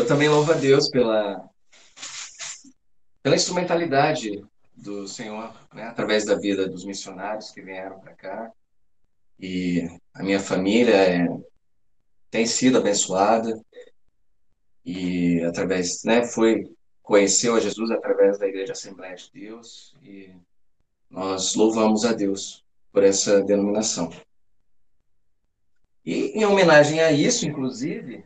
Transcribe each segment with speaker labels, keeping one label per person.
Speaker 1: eu também louvo a Deus pela instrumentalidade do Senhor, né, através da vida dos missionários que vieram para cá. E a minha família tem sido abençoada e através, né, conheceu a Jesus através da Igreja Assembleia de Deus e nós louvamos a Deus por essa denominação. E em homenagem a isso, inclusive,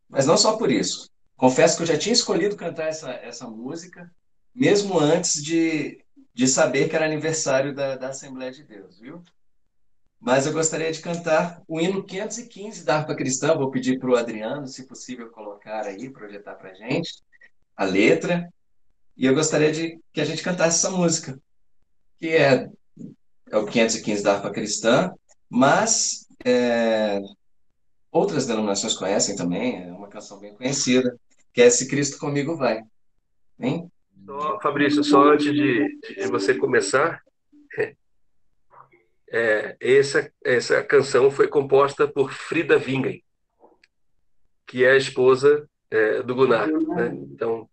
Speaker 1: mas não só por isso. Confesso que eu já tinha escolhido cantar essa música, mesmo antes de saber que era aniversário da Assembleia de Deus, viu? Mas eu gostaria de cantar o hino 515 da harpa cristã. Vou pedir para o Adriano, se possível, colocar aí, projetar para a gente a letra. E eu gostaria de que a gente cantasse essa música, que é o 515 da harpa cristã, mas outras denominações conhecem também, é uma canção bem conhecida, que é Se Cristo Comigo Vai. Hein?
Speaker 2: Fabrício, só antes de você começar, essa canção foi composta por Frida Wingen, que é a esposa do Gunnar, né? Então,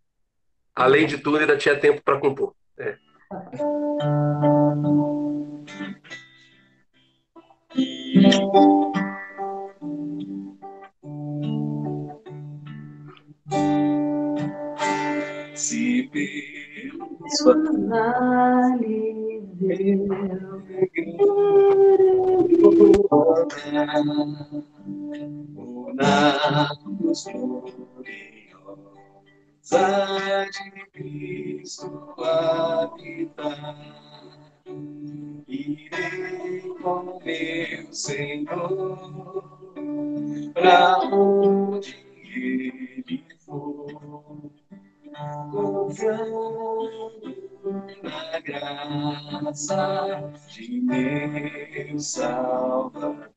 Speaker 2: além de tudo, ainda tinha tempo para compor.
Speaker 1: Se pelos vales unamos gloriosa de Cristo habitar, irei com meu Senhor para onde Ele for, confiando na graça de meu Salvador.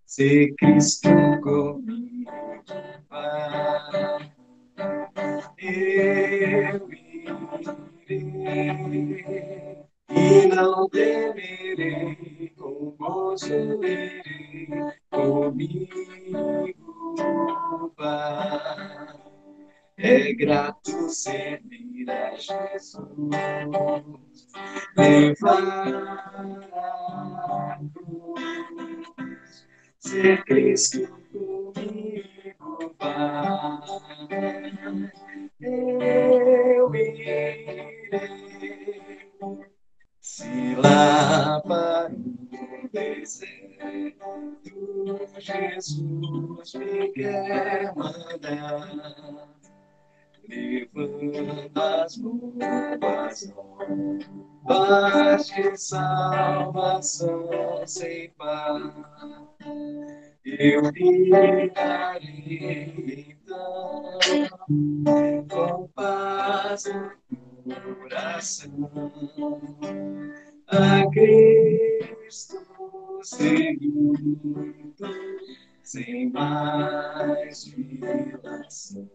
Speaker 1: Se Cristo comigo vai, eu irei e não temerei, com gozo irei comigo vai. É grato servir a Jesus, levar a cruz, ser Cristo comigo vai. Eu irei, se lá para o deserto Jesus me quer mandar, levando as boas novas de salvação sem par. Eu virarei então com paz no coração a Cristo seguindo sem mais dilação.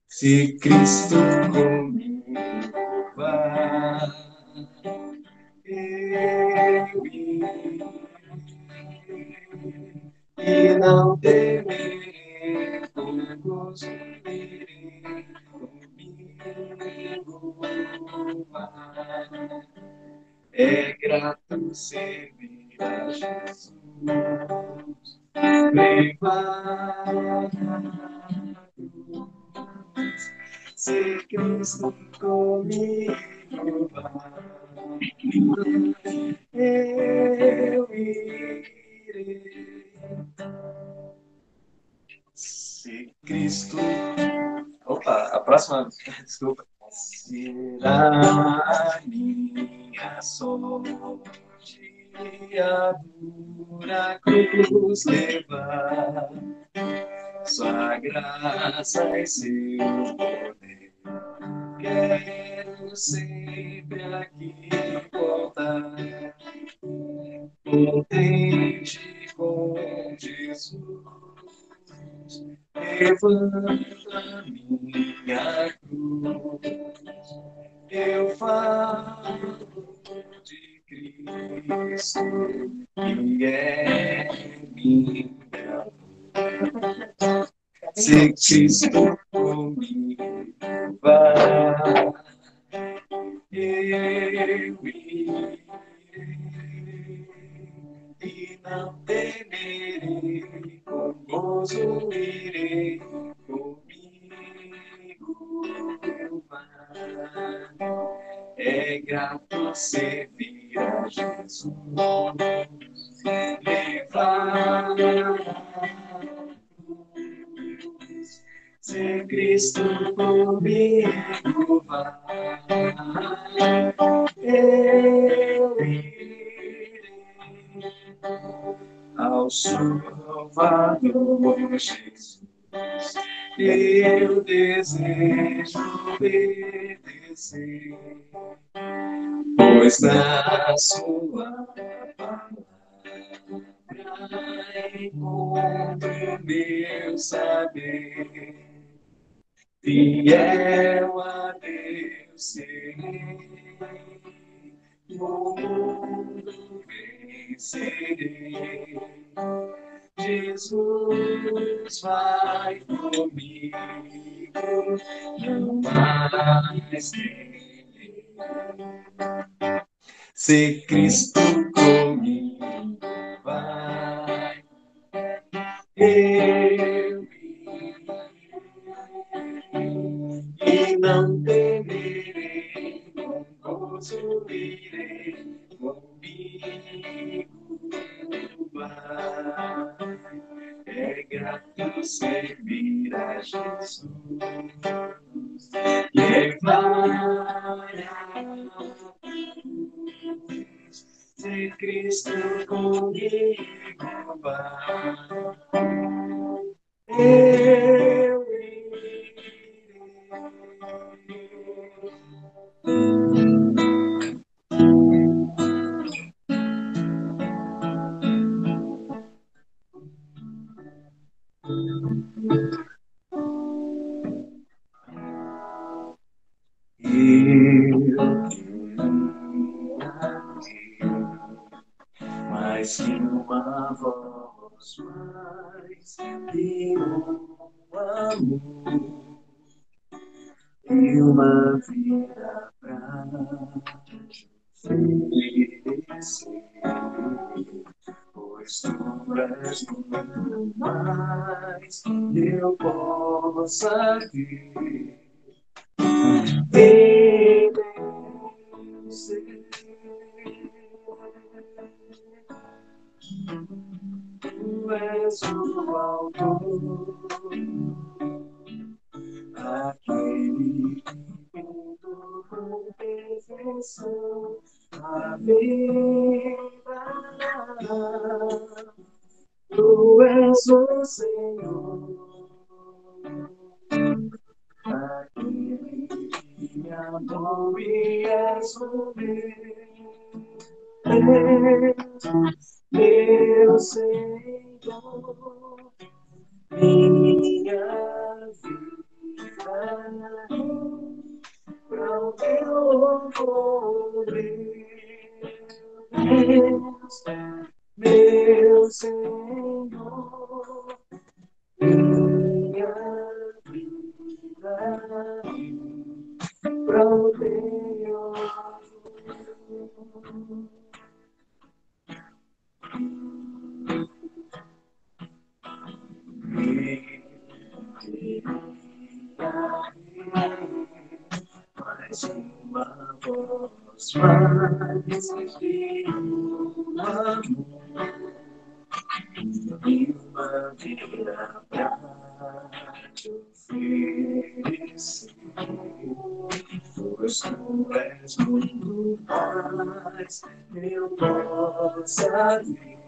Speaker 1: Se Cristo comigo vai, eu irei e não temerei, com gozo irei comigo vai. É grato servir a Jesus, levar a cruz, ser Cristo comigo vai. Eu irei. Se Cristo. Opa, a próxima. Desculpa. Será a minha sorte a dura cruz levar, sua graça e seu poder. Quero sempre aqui contar, contente com Jesus. Levanta minha cruz, eu falo de Cristo, que é minha Se Cristo comigo vai, eu irei e não temerei, com gozo irei comigo vai. É grato servir a Jesus, levar a cruz. Se Cristo comigo vai, eu irei ao Salvador Jesus. Eu desejo obedecer, pois na sua palavra encontro meu saber. Fiel a Deus serei, no mundo vencerei. Jesus vai comigo, não mais temerei. Se Cristo comigo vai, eu e não temerei, com gozo irei comigo vai. É grato servir a Jesus, levar a cruz. Se Cristo comigo vai, eu irei. Eu queria ter mais que uma voz, mais que um amor e uma vida pra oferecer, pois tu és muito mais que eu possa ter. Em meu ser, tu és o autor, aquele que pintou com perfeição a vida. Tu és o Senhor, aquele que me amou e és o meu Senhor, minha vida, para o teu louvor, Deus, meu Senhor, minha vida, para o teu louvor. Mais uma voz, mais que um amor e uma vida pra te oferecer, pois tu és muito mais eu possa ver.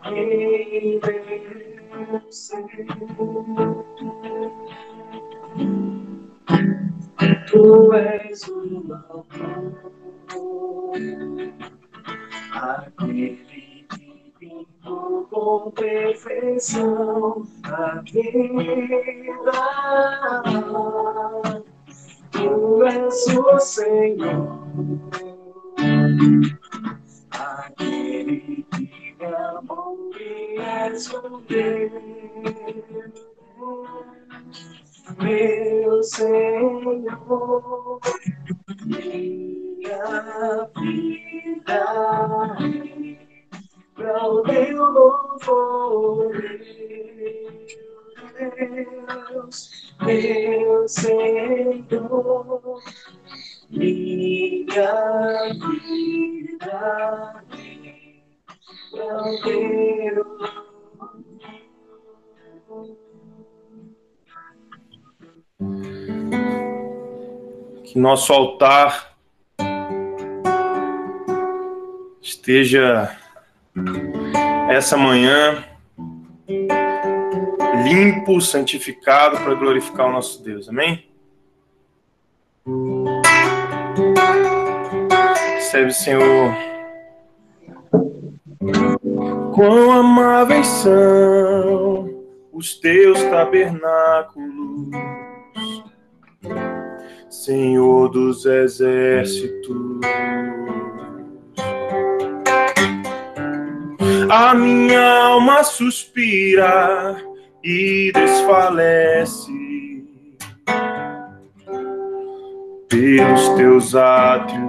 Speaker 1: Em meu ser, tu és o autor, aquele que pintou com perfeição a vida. Tu és o Senhor, aquele que me amou e és o Deus, meu Senhor, minha vida, para o teu louvor, Deus, meu Senhor, minha vida, para o teu
Speaker 3: que nosso altar esteja essa manhã limpo, santificado para glorificar o nosso Deus. Amém? Recebe, Senhor. Quão amáveis são os teus tabernáculos, Senhor dos exércitos. A minha alma suspira e desfalece pelos teus átrios.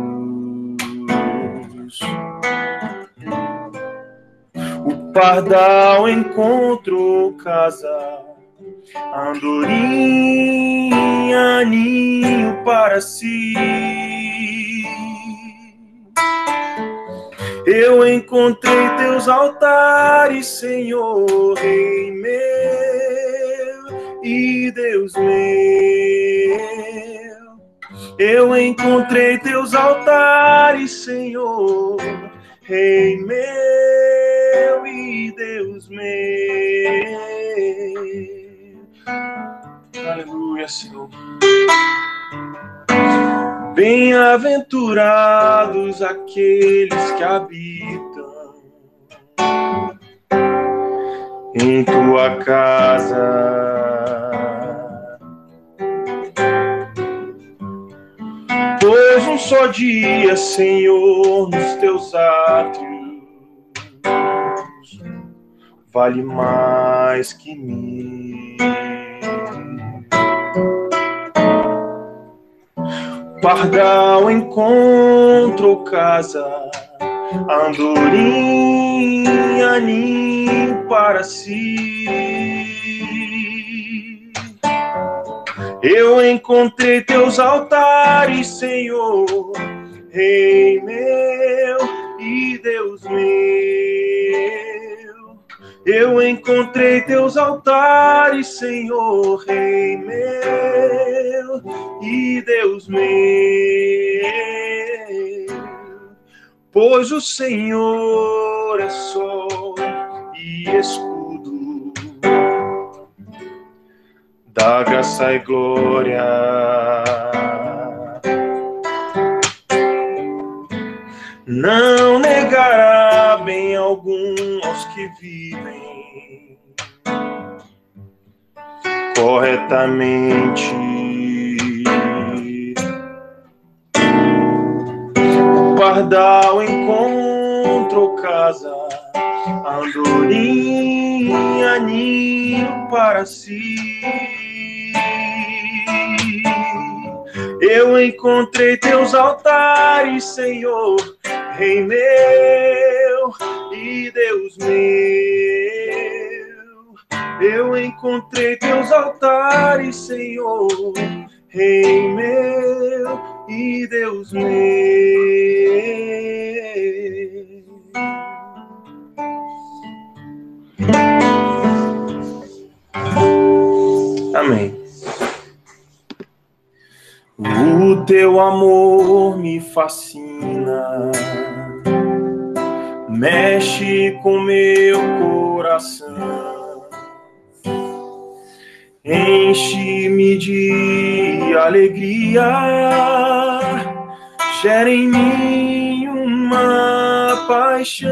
Speaker 3: O pardal encontrou casa, a andorinha ninho para si. Eu encontrei teus altares, Senhor, Rei meu e Deus meu. Eu encontrei teus altares, Senhor, Rei meu e Deus meu. Aleluia, Senhor. Bem-aventurados aqueles que habitam em tua casa, pois um só dia, Senhor, nos teus átrios vale mais que mil. Pardal encontrou casa, andorinha ninho para si. Eu encontrei teus altares, Senhor, Rei meu e Deus meu. Eu encontrei teus altares, Senhor, Rei meu e Deus meu. Pois o Senhor é sol e escudo, dá graça e glória. Não negará bem algum aos que vivem corretamente. O pardal encontrou casa, andorinha ninho para si. Eu encontrei teus altares, Senhor, Rei meu e Deus meu. Eu encontrei teus altares, Senhor, Rei meu e Deus meu. Amém. O teu amor me fascina, mexe com meu coração, enche-me de alegria, gera em mim uma paixão.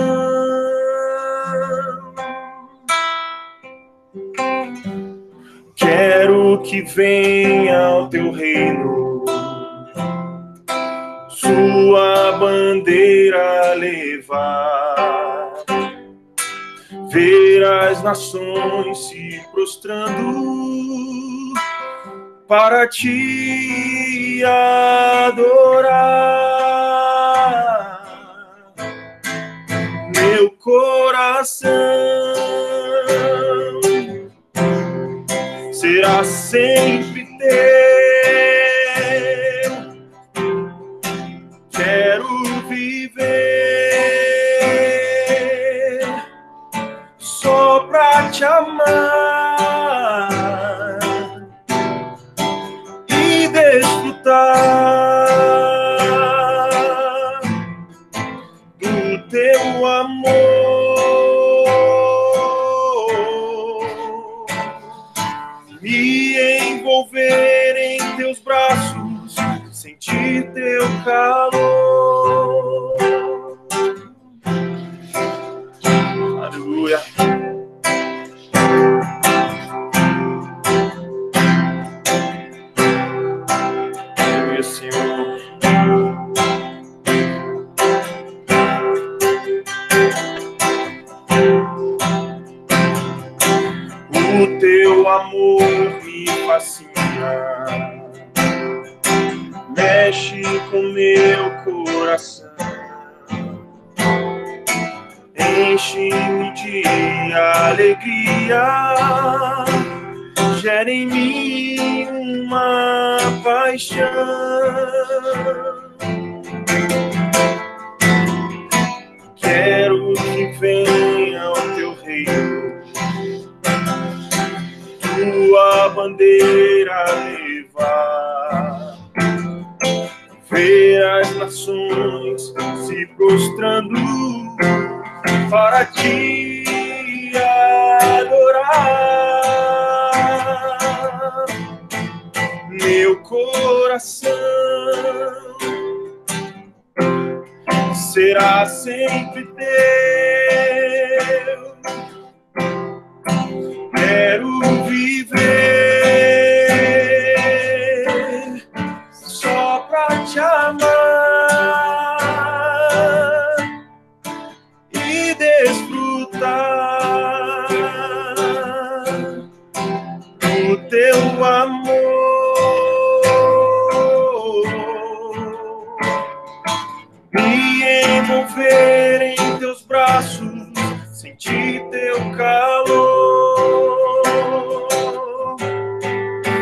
Speaker 3: Quero que venha o teu reino, sua bandeira levar, ver as nações se prostrando para te adorar. Meu coração será sempre teu. Quero viver só pra te amar e desfrutar do teu amor. Me envolver em teus braços, sentir teu calor. Aleluia. Aleluia, Senhor. O teu amor me fascina, mexe com meu coração, enche-me de alegria, gera em mim uma paixão. Quero que venha o teu reino, tua bandeira levar, ver as nações se prostrando para te adorar. Meu coração será sempre teu. Quero viver só pra te amar e desfrutar do teu amor. Me envolver em teus braços, sentir teu calor.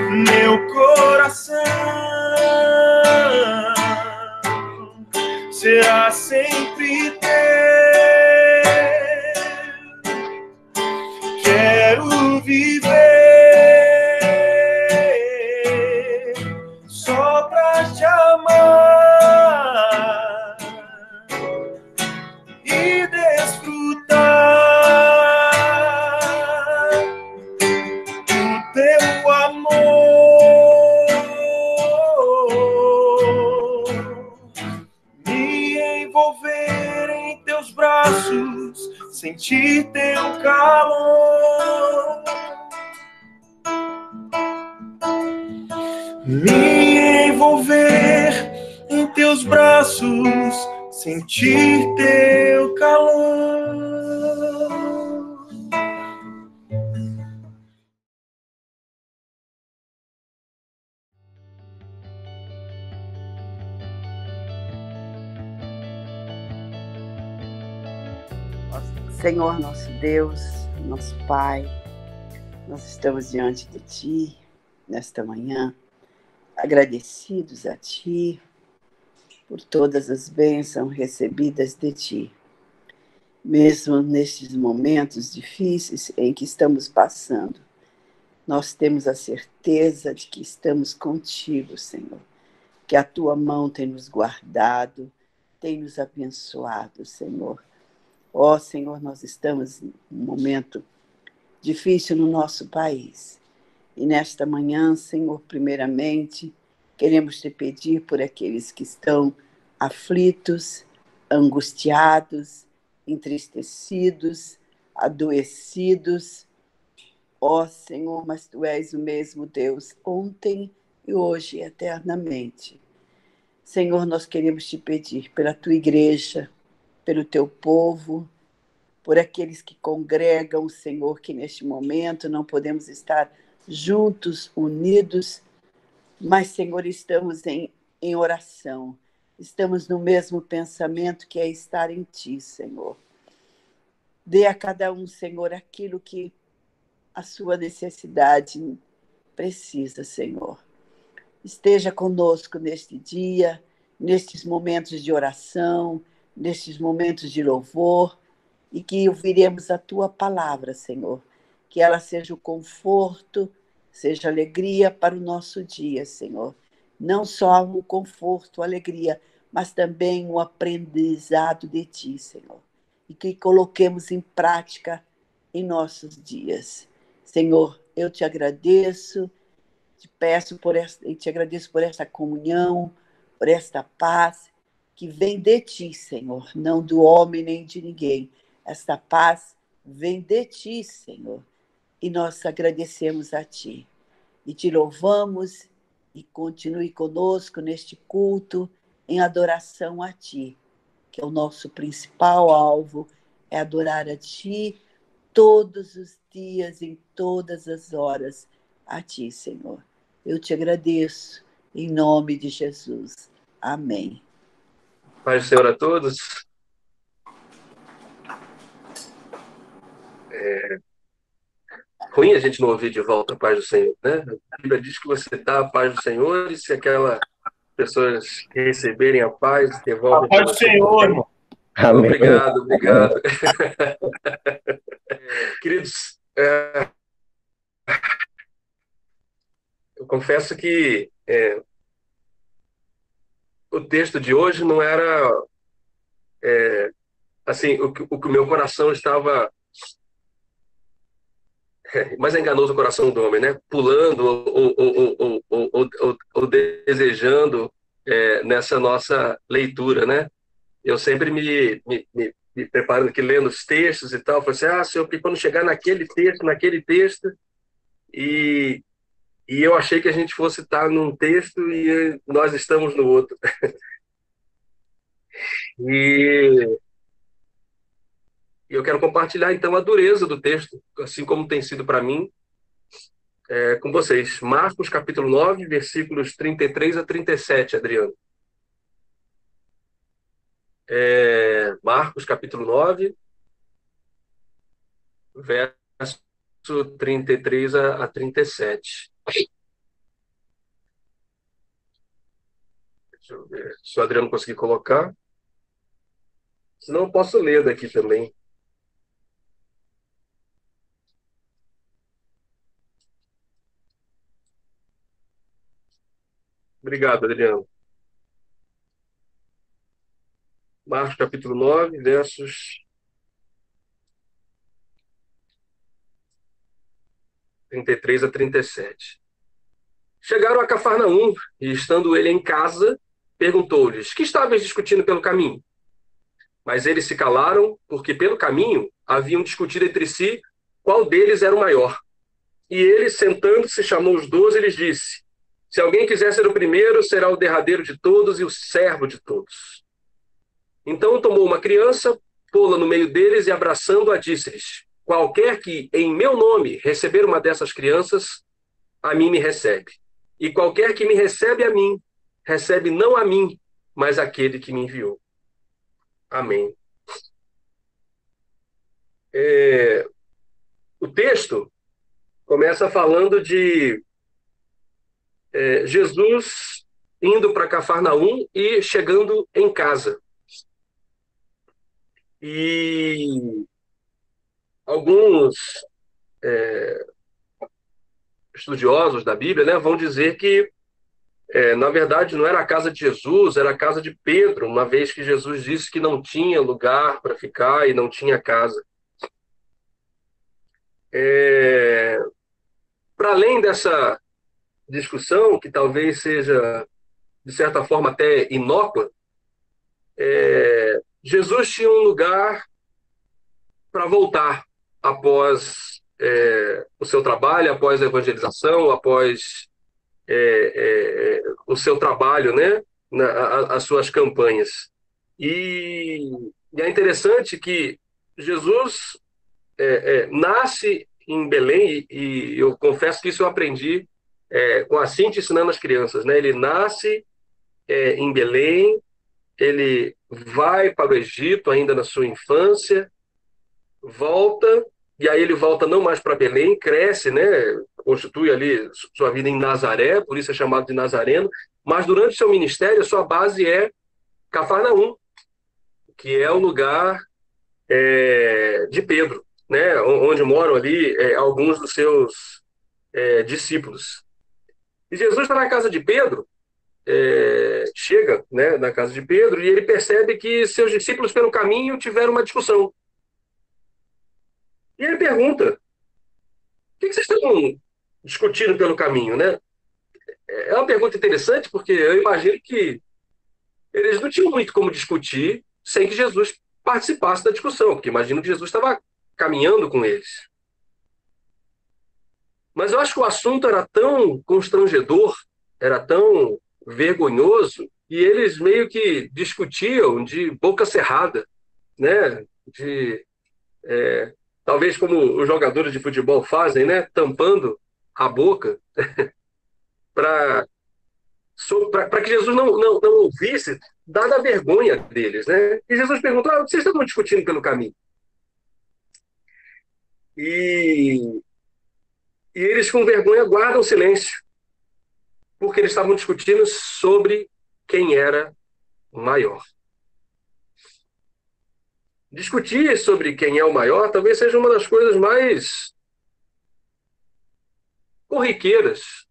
Speaker 3: Meu coração será sempre teu. Quero viver só pra te amar e desfrutar do teu amor. Me envolver em teus braços, sentir teu calor. Me envolver em teus braços, sentir teu calor.
Speaker 4: Senhor nosso Deus, nosso Pai, nós estamos diante de Ti nesta manhã, agradecidos a Ti por todas as bênçãos recebidas de Ti. Mesmo nestes momentos difíceis em que estamos passando, nós temos a certeza de que estamos contigo, Senhor, que a Tua mão tem nos guardado, tem nos abençoado, Senhor. Ó Senhor, nós estamos em um momento difícil no nosso país. E nesta manhã, Senhor, primeiramente, queremos te pedir por aqueles que estão aflitos, angustiados, entristecidos, adoecidos. Ó Senhor, mas Tu és o mesmo Deus, ontem e hoje, eternamente. Senhor, nós queremos te pedir pela Tua igreja, pelo Teu povo, por aqueles que congregam, Senhor, que neste momento não podemos estar juntos, unidos, Mas, Senhor, estamos em oração. Estamos no mesmo pensamento que é estar em Ti, Senhor. Dê a cada um, Senhor, aquilo que a sua necessidade precisa, Senhor. Esteja conosco neste dia, nestes momentos de oração, nestes momentos de louvor, e que ouviremos a Tua palavra, Senhor. Que ela seja o conforto, seja alegria para o nosso dia, Senhor. Não só o conforto, a alegria, mas também o aprendizado de Ti, Senhor. E que coloquemos em prática em nossos dias. Senhor, eu te agradeço, te peço e te agradeço por esta comunhão, por esta paz que vem de Ti, Senhor, não do homem nem de ninguém. Esta paz vem de Ti, Senhor, e nós agradecemos a Ti. E te louvamos e continue conosco neste culto em adoração a Ti, que é o nosso principal alvo, é adorar a Ti todos os dias, em todas as horas, a Ti, Senhor. Eu te agradeço, em nome de Jesus. Amém.
Speaker 2: Paz do Senhor a todos. Ruim a gente não ouvir de volta a paz do Senhor, né? A Bíblia diz que você dá a paz do Senhor e se aquelas pessoas receberem a paz, devolvem
Speaker 3: A paz do Senhor, irmão.
Speaker 2: Amém. Obrigado, obrigado. Queridos, eu confesso que o texto de hoje não era assim, o que o meu coração estava mais enganoso o coração do homem, né? Pulando ou desejando nessa nossa leitura, né? Eu sempre me preparando aqui, lendo os textos e tal, falei assim, Senhor, porque quando chegar naquele texto, e eu achei que a gente fosse estar num texto e nós estamos no outro. E eu quero compartilhar, então, a dureza do texto, assim como tem sido para mim, com vocês. Marcos, capítulo 9, versículos 33 a 37, Adriano. Marcos, capítulo 9, verso 33 a 37. Deixa eu ver se o Adriano conseguir colocar. Senão eu posso ler daqui também. Obrigado, Adriano. Marcos, capítulo 9, versos 33 a 37. Chegaram a Cafarnaum, e estando ele em casa, perguntou-lhes, que estáveis discutindo pelo caminho? Mas eles se calaram, porque pelo caminho haviam discutido entre si qual deles era o maior. E ele, sentando-se, chamou os 12 e lhes disse, se alguém quiser ser o primeiro, será o derradeiro de todos e o servo de todos. Então tomou uma criança, pô-la no meio deles e abraçando-a, disse-lhes, qualquer que, em meu nome, receber uma dessas crianças, a mim me recebe. E qualquer que me recebe a mim, recebe não a mim, mas aquele que me enviou. Amém. O texto começa falando de Jesus indo para Cafarnaum e chegando em casa. E alguns estudiosos da Bíblia, né, vão dizer que, na verdade, não era a casa de Jesus, era a casa de Pedro, uma vez que Jesus disse que não tinha lugar para ficar e não tinha casa. Para além dessa discussão, que talvez seja, de certa forma, até inócua, Jesus tinha um lugar para voltar após o seu trabalho, após a evangelização, após o seu trabalho, né, as suas campanhas. E é interessante que Jesus nasce em Belém, e eu confesso que isso eu aprendi com a Cintia ensinando as crianças, né? Ele nasce em Belém, ele vai para o Egito ainda na sua infância, volta, e aí ele volta não mais para Belém, cresce, né? Constitui ali sua vida em Nazaré, por isso é chamado de Nazareno, mas durante seu ministério, sua base é Cafarnaum, que é o lugar de Pedro, né? Onde moram ali alguns dos seus discípulos. E Jesus está na casa de Pedro, chega, né, na casa de Pedro, e ele percebe que seus discípulos pelo caminho tiveram uma discussão. E ele pergunta: o que vocês estão discutindo pelo caminho, né? É uma pergunta interessante, porque eu imagino que eles não tinham muito como discutir sem que Jesus participasse da discussão, porque imagino que Jesus estava caminhando com eles. Mas eu acho que o assunto era tão constrangedor, era tão vergonhoso, e eles meio que discutiam de boca cerrada, né? Talvez como os jogadores de futebol fazem, né? Tampando a boca para que Jesus não ouvisse, dada a vergonha deles, né? E Jesus perguntou: o que vocês estavam discutindo pelo caminho? E eles, com vergonha, guardam silêncio, porque eles estavam discutindo sobre quem era o maior. Discutir sobre quem é o maior talvez seja uma das coisas mais corriqueiras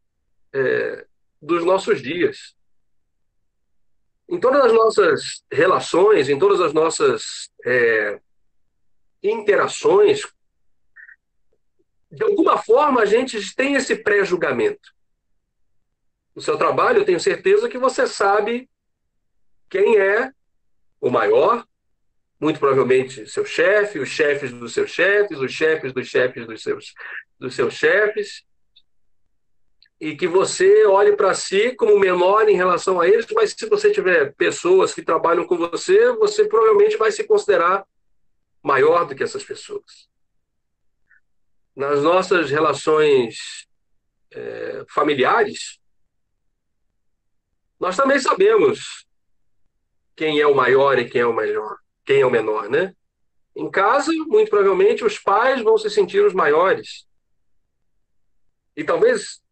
Speaker 2: dos nossos dias. Em todas as nossas relações, em todas as nossas interações, de alguma forma a gente tem esse pré-julgamento. No seu trabalho, eu tenho certeza que você sabe quem é o maior, muito provavelmente seu chefe, os chefes dos seus chefes, os chefes dos chefes dos seus chefes, e que você olhe para si como menor em relação a eles, mas se você tiver pessoas que trabalham com você, você provavelmente vai se considerar maior do que essas pessoas. Nas nossas relações familiares, nós também sabemos quem é o maior e quem é o melhor, quem é o menor, né? Em casa, muito provavelmente, os pais vão se sentir os maiores. E talvez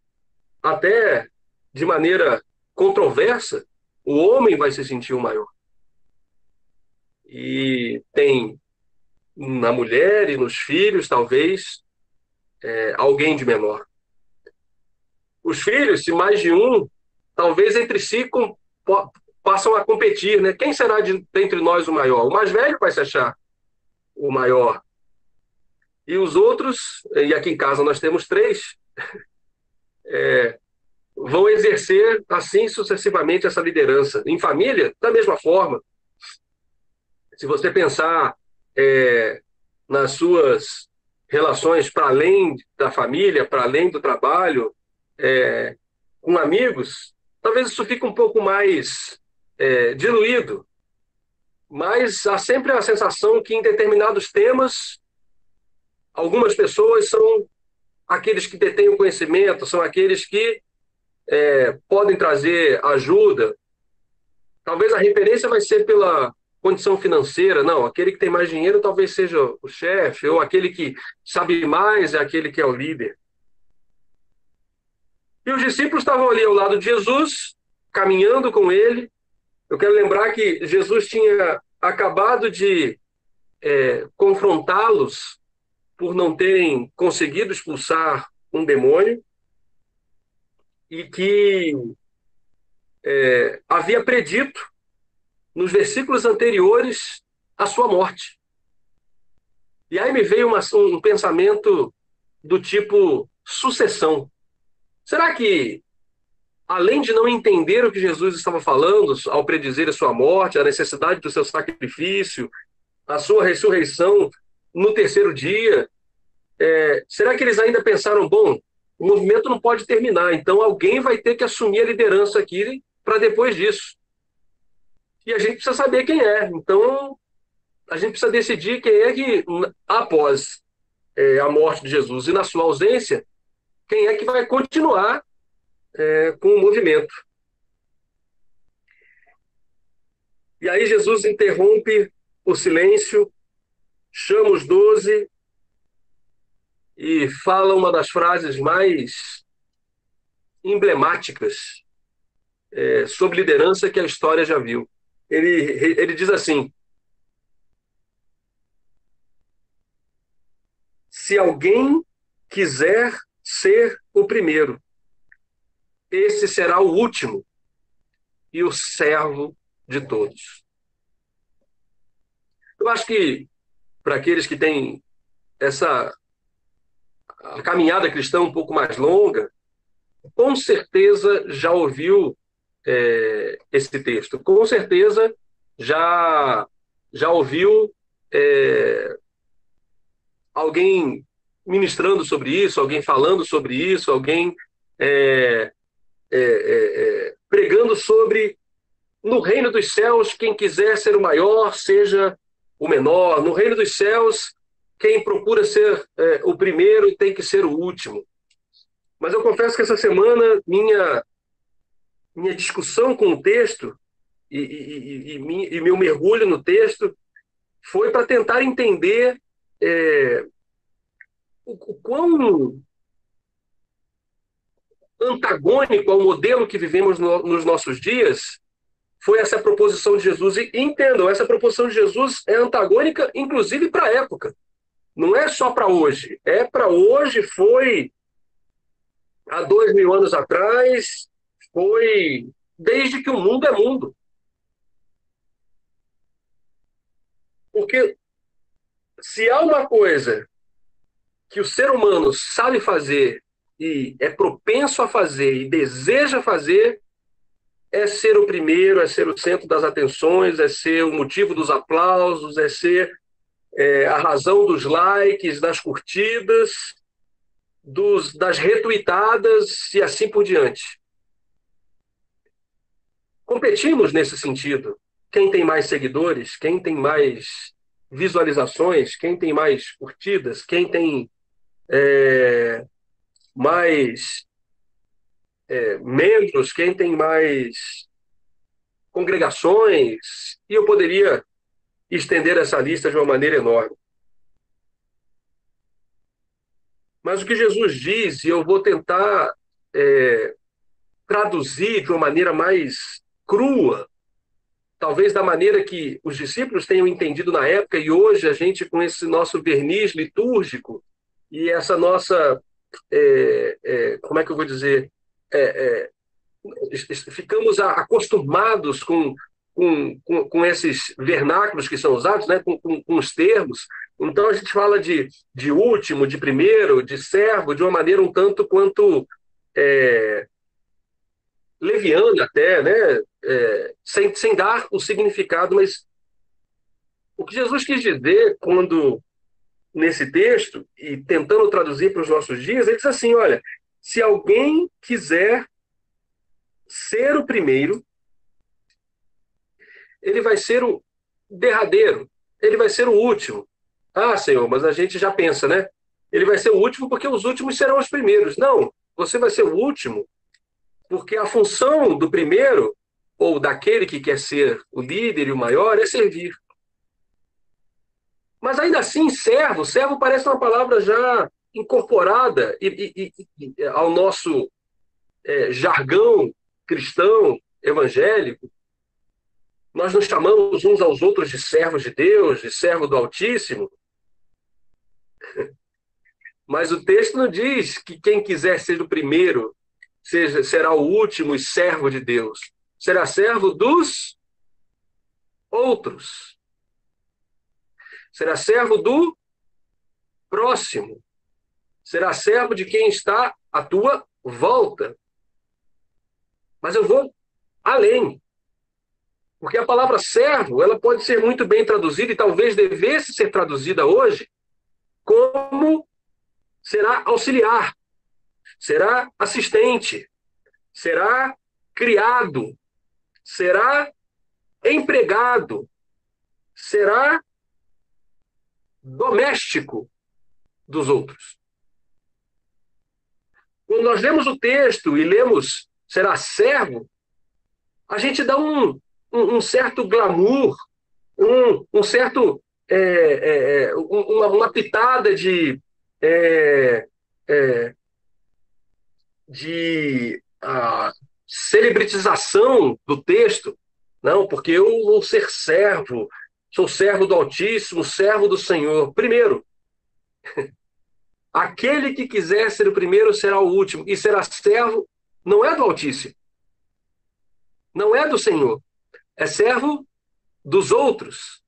Speaker 2: até de maneira controversa, o homem vai se sentir o maior. E tem na mulher e nos filhos, talvez, alguém de menor. Os filhos, se mais de um, talvez entre si passam a competir, né? Quem será dentre nós o maior? O mais velho vai se achar o maior. E os outros, e aqui em casa nós temos 3, vão exercer assim sucessivamente essa liderança. Em família, da mesma forma. Se você pensar nas suas relações para além da família, para além do trabalho, com amigos, talvez isso fique um pouco mais diluído. Mas há sempre a sensação que em determinados temas, algumas pessoas são aqueles que detêm o conhecimento, são aqueles que podem trazer ajuda. Talvez a referência vai ser pela condição financeira. Não, aquele que tem mais dinheiro talvez seja o chefe, ou aquele que sabe mais é aquele que é o líder. E os discípulos estavam ali ao lado de Jesus, caminhando com ele. Eu quero lembrar que Jesus tinha acabado de confrontá-los por não terem conseguido expulsar um demônio e que havia predito nos versículos anteriores a sua morte. E aí me veio um pensamento do tipo sucessão. Será que, além de não entender o que Jesus estava falando ao predizer a sua morte, a necessidade do seu sacrifício, a sua ressurreição no terceiro dia, será que eles ainda pensaram, bom, o movimento não pode terminar, então alguém vai ter que assumir a liderança aqui para depois disso. E a gente precisa saber quem é. Então, a gente precisa decidir quem é que, após a morte de Jesus e na sua ausência, quem é que vai continuar com o movimento. E aí Jesus interrompe o silêncio, chama os 12 e fala uma das frases mais emblemáticas sobre liderança que a história já viu. Ele diz assim: se alguém quiser ser o primeiro, esse será o último e o servo de todos. Eu acho que, para aqueles que têm a caminhada cristã um pouco mais longa, com certeza já ouviu esse texto. Com certeza já ouviu alguém ministrando sobre isso, alguém falando sobre isso, alguém pregando sobre no reino dos céus, quem quiser ser o maior, seja o menor. No reino dos céus, quem procura ser o primeiro tem que ser o último. Mas eu confesso que essa semana minha discussão com o texto e meu mergulho no texto foi para tentar entender o quão antagônico ao modelo que vivemos nos nossos dias foi essa proposição de Jesus. E entendam, essa proposição de Jesus é antagônica, inclusive, para a época. Não é só para hoje. É para hoje, foi há 2000 anos atrás, foi desde que o mundo é mundo. Porque se há uma coisa que o ser humano sabe fazer e é propenso a fazer e deseja fazer, é ser o primeiro, é ser o centro das atenções, é ser o motivo dos aplausos, é ser a razão dos likes, das curtidas, das retuitadas e assim por diante. Competimos nesse sentido. Quem tem mais seguidores, quem tem mais visualizações, quem tem mais curtidas, quem tem mais membros, quem tem mais congregações, e eu poderia estender essa lista de uma maneira enorme. Mas o que Jesus diz, e eu vou tentar traduzir de uma maneira mais crua, talvez da maneira que os discípulos tenham entendido na época, e hoje a gente, com esse nosso verniz litúrgico e essa nossa, como é que eu vou dizer, ficamos acostumados com esses vernáculos que são usados, né, com os termos. Então a gente fala de último, de primeiro, de servo, de uma maneira um tanto quanto leviana até, né, sem dar o significado. Mas o que Jesus quis dizer nesse texto, e tentando traduzir para os nossos dias, ele diz assim: olha, se alguém quiser ser o primeiro, ele vai ser o derradeiro, ele vai ser o último. Ah, Senhor, mas a gente já pensa, né? Ele vai ser o último porque os últimos serão os primeiros. Não, você vai ser o último porque a função do primeiro, ou daquele que quer ser o líder e o maior, é servir. Mas ainda assim, servo parece uma palavra já incorporada ao nosso jargão cristão, evangélico. Nós nos chamamos uns aos outros de servos de Deus, de servo do Altíssimo. Mas o texto não diz que quem quiser ser o primeiro será o último e servo de Deus. Será servo dos outros. Será servo do próximo. Será servo de quem está à tua volta. Mas eu vou além. Porque a palavra servo, ela pode ser muito bem traduzida e talvez devesse ser traduzida hoje como será auxiliar, será assistente, será criado, será empregado, será doméstico dos outros. Quando nós lemos o texto e lemos será servo, a gente dá um certo glamour, um certo, uma pitada é, é, de celebritização do texto. Não, porque eu vou ser servo, sou servo do Altíssimo, servo do Senhor. Primeiro, aquele que quiser ser o primeiro será o último, e será servo, não é do Altíssimo, não é do Senhor, é servo dos outros.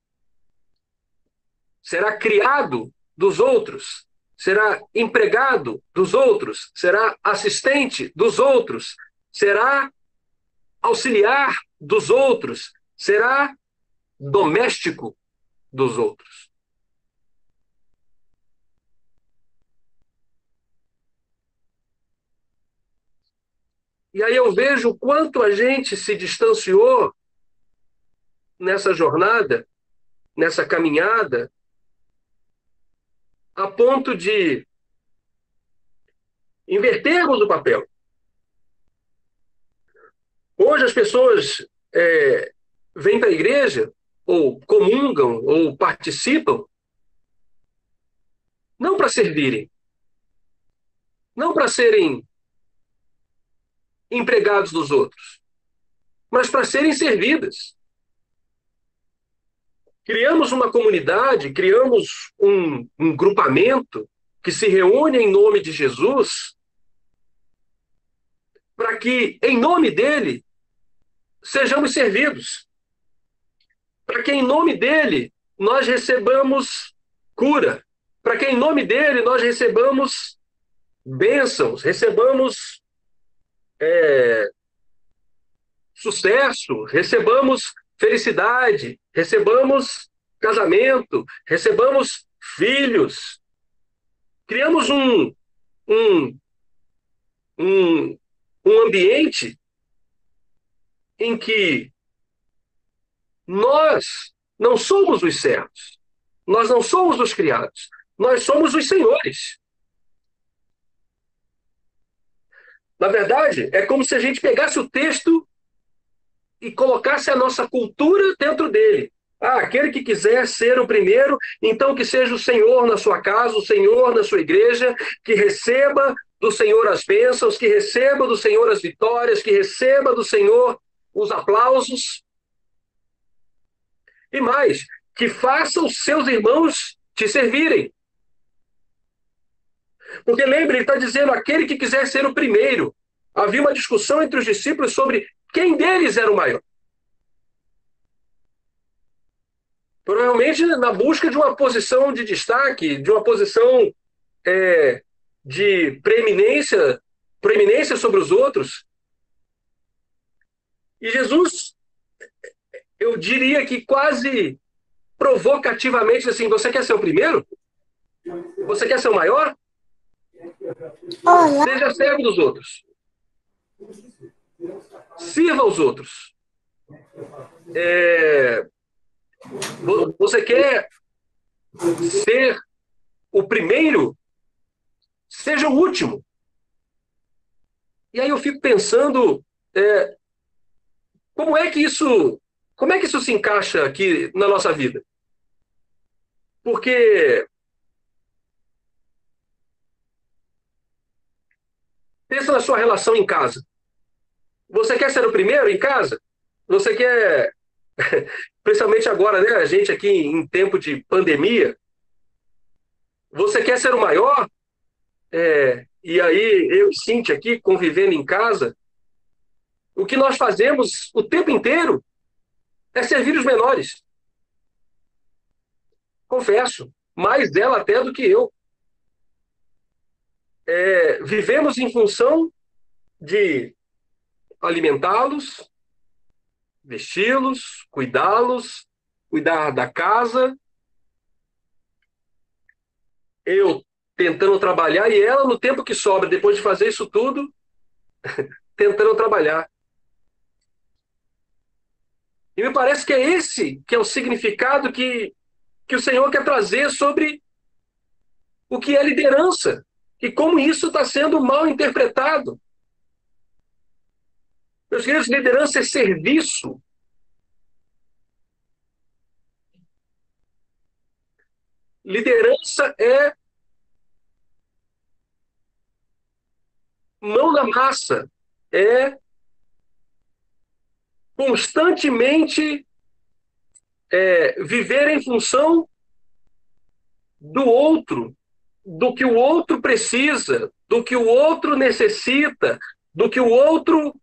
Speaker 2: Será criado dos outros, será empregado dos outros, será assistente dos outros, será auxiliar dos outros, será doméstico dos outros. E aí eu vejo o quanto a gente se distanciou nessa jornada, nessa caminhada, a ponto de invertermos o papel. Hoje as pessoas vêm para a igreja, ou comungam, ou participam, não para servirem, não para serem empregados dos outros, mas para serem servidas. Criamos uma comunidade, criamos um grupamento que se reúne em nome de Jesus, para que, em nome dele, sejamos servidos. Para que, em nome dele, nós recebamos cura. Para que, em nome dele, nós recebamos bênçãos, recebamos sucesso, recebamos felicidade, recebamos casamento, recebamos filhos. Criamos um ambiente em que nós não somos os servos, nós não somos os criados, nós somos os senhores. Na verdade, é como se a gente pegasse o texto e colocasse a nossa cultura dentro dele. Aquele que quiser ser o primeiro, então que seja o Senhor na sua casa, o Senhor na sua igreja, que receba do Senhor as bênçãos, que receba do Senhor as vitórias, que receba do Senhor os aplausos. E mais, que faça os seus irmãos te servirem. Porque lembre, ele está dizendo, aquele que quiser ser o primeiro. Havia uma discussão entre os discípulos sobre quem deles era o maior. Provavelmente na busca de uma posição de destaque, de uma posição de preeminência sobre os outros. E Jesus, eu diria que quase provocativamente assim, você quer ser o primeiro? Você quer ser o maior? Seja servo dos outros. Sirva os outros. Você quer ser o primeiro? Seja o último. E aí eu fico pensando como é que isso se encaixa aqui na nossa vida? Porque pensa na sua relação em casa. Você quer ser o primeiro em casa? Você quer, principalmente agora, né, a gente aqui em tempo de pandemia, você quer ser o maior? E aí, eu e Cíntia aqui, convivendo em casa, o que nós fazemos o tempo inteiro é servir os menores. Confesso, mais dela até do que eu. Vivemos em função de alimentá-los, vesti-los, cuidá-los, cuidar da casa. Eu tentando trabalhar e ela, no tempo que sobra, depois de fazer isso tudo, tentando trabalhar. E me parece que é esse que é o significado que o Senhor quer trazer sobre o que é liderança. e como isso está sendo mal interpretado. Meus queridos, liderança é serviço. Liderança é mão na massa, é constantemente viver em função do outro, do que o outro precisa, do que o outro necessita, do que o outro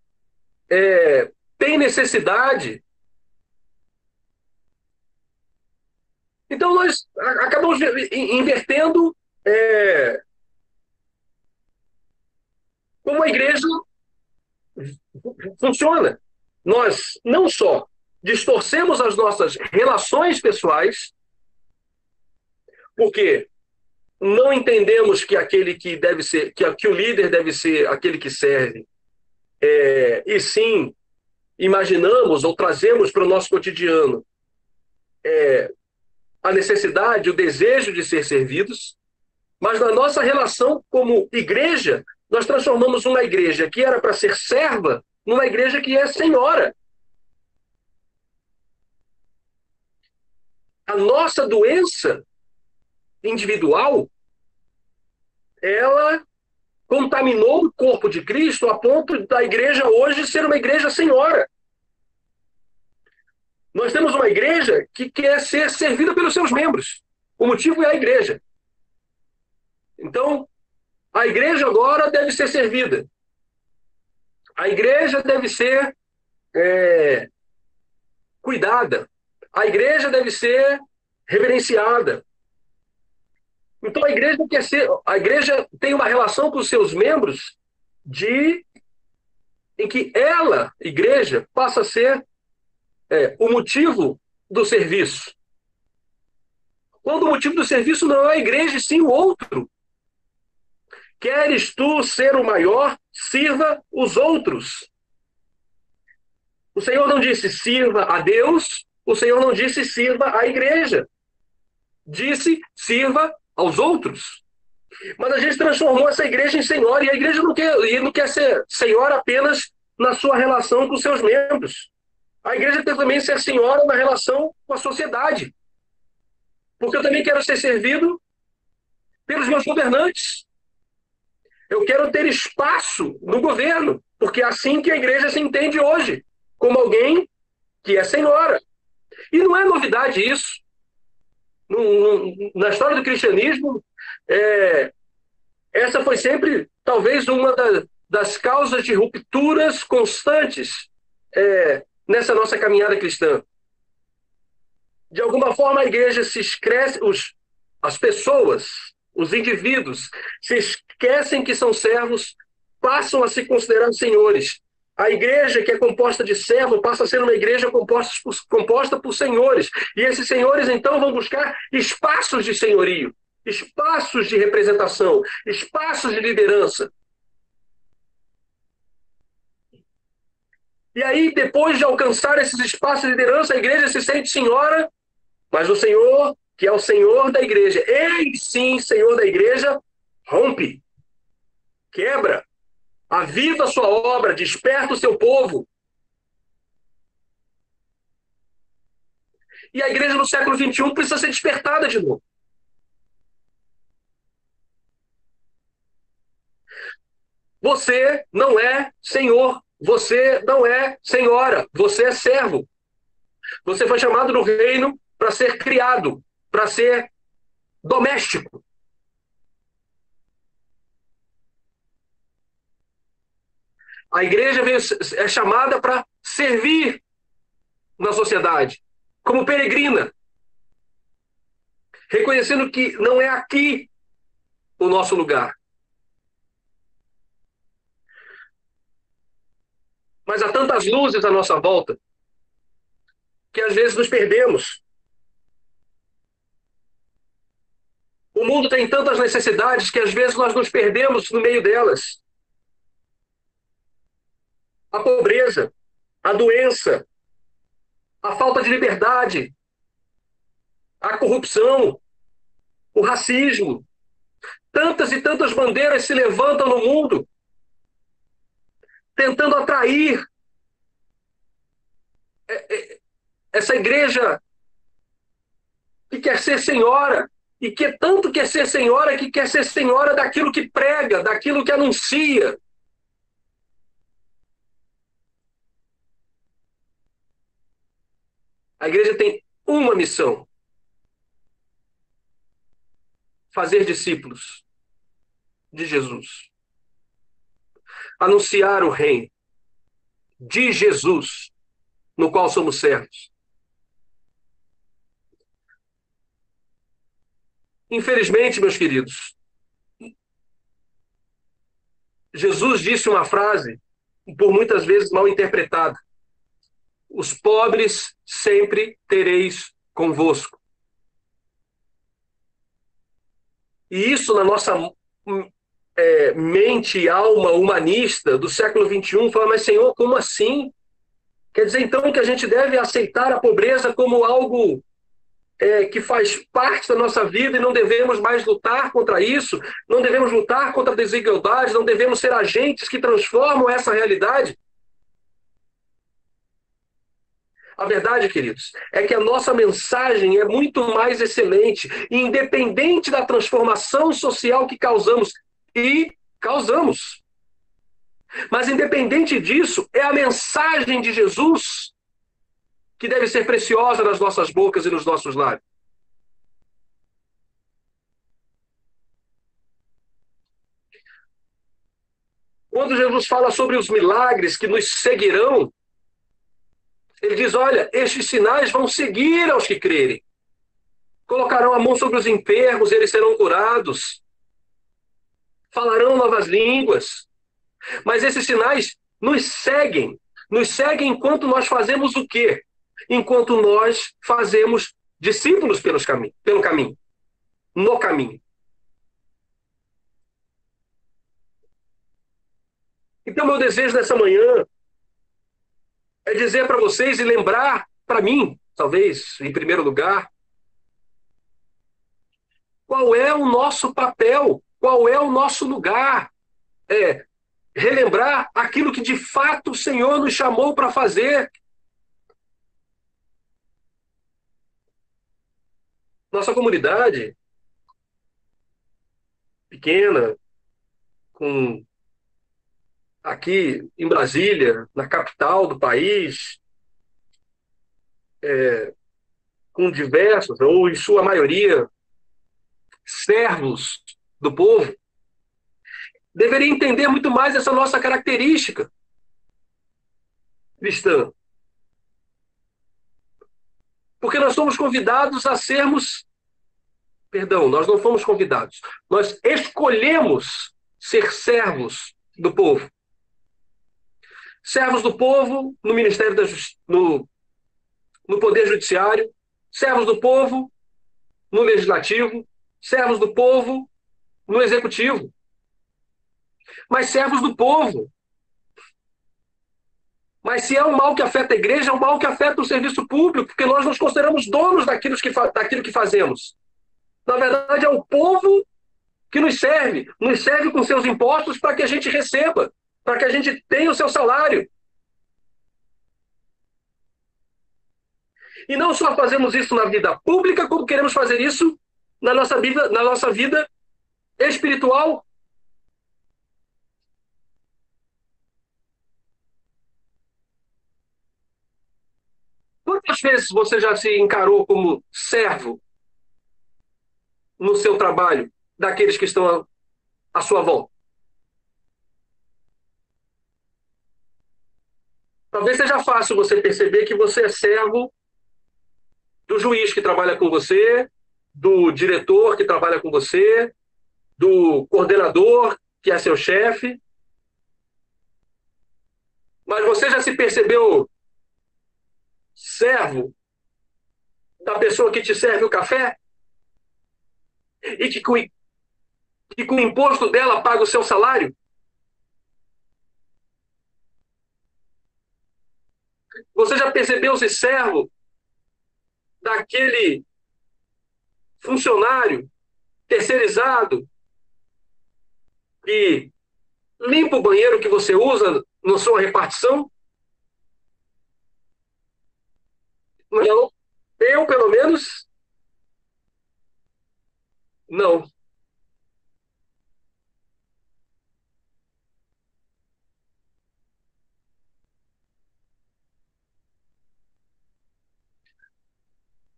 Speaker 2: tem necessidade. Então, nós acabamos invertendo como a igreja funciona. Nós não só distorcemos as nossas relações pessoais, porque não entendemos que aquele que deve ser, que o líder deve ser aquele que serve, e sim imaginamos ou trazemos para o nosso cotidiano a necessidade, o desejo de ser servidos, mas na nossa relação como igreja, nós transformamos uma igreja que era para ser serva numa igreja que é senhora. A nossa doença individual, ela contaminou o corpo de Cristo a ponto da igreja hoje ser uma igreja senhora. Nós temos uma igreja que quer ser servida pelos seus membros. O motivo é a igreja. Então, a igreja agora deve ser servida. A igreja deve ser cuidada. A igreja deve ser reverenciada. Então, a igreja tem uma relação com os seus membros em que ela, igreja, passa a ser o motivo do serviço. Quando o motivo do serviço não é a igreja, sim o outro. Queres tu ser o maior, sirva os outros. O Senhor não disse sirva a Deus, o Senhor não disse sirva à igreja. Disse sirva aos outros. Mas a gente transformou essa igreja em senhora, e a igreja não quer ser senhora apenas na sua relação com seus membros. A igreja tem também ser senhora na relação com a sociedade. Porque eu também quero ser servido pelos meus governantes. Eu quero ter espaço no governo, porque é assim que a igreja se entende hoje, como alguém que é senhora. E não é novidade isso. Na história do cristianismo, essa foi sempre, talvez, uma das causas de rupturas constantes nessa nossa caminhada cristã. De alguma forma, a igreja se esquece, as pessoas, os indivíduos, se esquecem que são servos, passam a se considerar senhores. A igreja, que é composta de servos, passa a ser uma igreja composta por senhores. E esses senhores, então, vão buscar espaços de senhorio, espaços de representação, espaços de liderança. E aí, depois de alcançar esses espaços de liderança, a igreja se sente senhora, mas o Senhor, que é o Senhor da igreja, ele sim, Senhor da igreja, rompe, quebra, aviva a sua obra, desperta o seu povo. E a igreja no século XXI precisa ser despertada de novo. Você não é senhor, você não é senhora, você é servo. Você foi chamado no reino para ser criado, para ser doméstico. A igreja é chamada para servir na sociedade, como peregrina, reconhecendo que não é aqui o nosso lugar. Mas há tantas luzes à nossa volta que às vezes nos perdemos. O mundo tem tantas necessidades que às vezes nós nos perdemos no meio delas. A pobreza, a doença, a falta de liberdade, a corrupção, o racismo, tantas e tantas bandeiras se levantam no mundo, tentando atrair essa igreja que quer ser senhora, e que tanto quer ser senhora, que quer ser senhora daquilo que prega, daquilo que anuncia. A igreja tem uma missão: fazer discípulos de Jesus. Anunciar o reino de Jesus, no qual somos servos. Infelizmente, meus queridos, Jesus disse uma frase, por muitas vezes mal interpretada: os pobres sempre tereis convosco. E isso na nossa mente e alma humanista do século XXI fala, mas Senhor, como assim? Quer dizer então que a gente deve aceitar a pobreza como algo que faz parte da nossa vida e não devemos mais lutar contra isso, não devemos lutar contra a desigualdade, não devemos ser agentes que transformam essa realidade? A verdade, queridos, é que a nossa mensagem é muito mais excelente, independente da transformação social que causamos. Mas independente disso, é a mensagem de Jesus que deve ser preciosa nas nossas bocas e nos nossos lábios. Quando Jesus fala sobre os milagres que nos seguirão, ele diz, olha, estes sinais vão seguir aos que crerem. Colocarão a mão sobre os enfermos, eles serão curados. Falarão novas línguas. Mas esses sinais nos seguem. Nos seguem enquanto nós fazemos o quê? Enquanto nós fazemos discípulos pelo caminho. No caminho. Então, meu desejo nessa manhã é dizer para vocês e lembrar para mim, talvez, em primeiro lugar, qual é o nosso papel, qual é o nosso lugar. Relembrar aquilo que de fato o Senhor nos chamou para fazer. Nossa comunidade pequena, aqui em Brasília, na capital do país, com diversos, ou em sua maioria, servos do povo, deveria entender muito mais essa nossa característica cristã. Porque nós somos convidados a sermos... Perdão, nós não fomos convidados. Nós escolhemos ser servos do povo. Servos do povo no Ministério da Justiça, no Poder Judiciário, servos do povo no Legislativo, servos do povo no Executivo. Mas servos do povo. Mas se é um mal que afeta a igreja, é um mal que afeta o serviço público, porque nós nos consideramos donos daquilo que fazemos. Na verdade, é o povo que nos serve com seus impostos para que a gente receba, para que a gente tenha o seu salário. E não só fazemos isso na vida pública, como queremos fazer isso na nossa vida espiritual. Quantas vezes você já se encarou como servo no seu trabalho daqueles que estão à sua volta? Talvez seja fácil você perceber que você é servo do juiz que trabalha com você, do diretor que trabalha com você, do coordenador que é seu chefe. Mas você já se percebeu servo da pessoa que te serve o café? E que com o imposto dela paga o seu salário? Você já percebeu-se servo daquele funcionário terceirizado que limpa o banheiro que você usa na sua repartição? Não. Eu, pelo menos, não.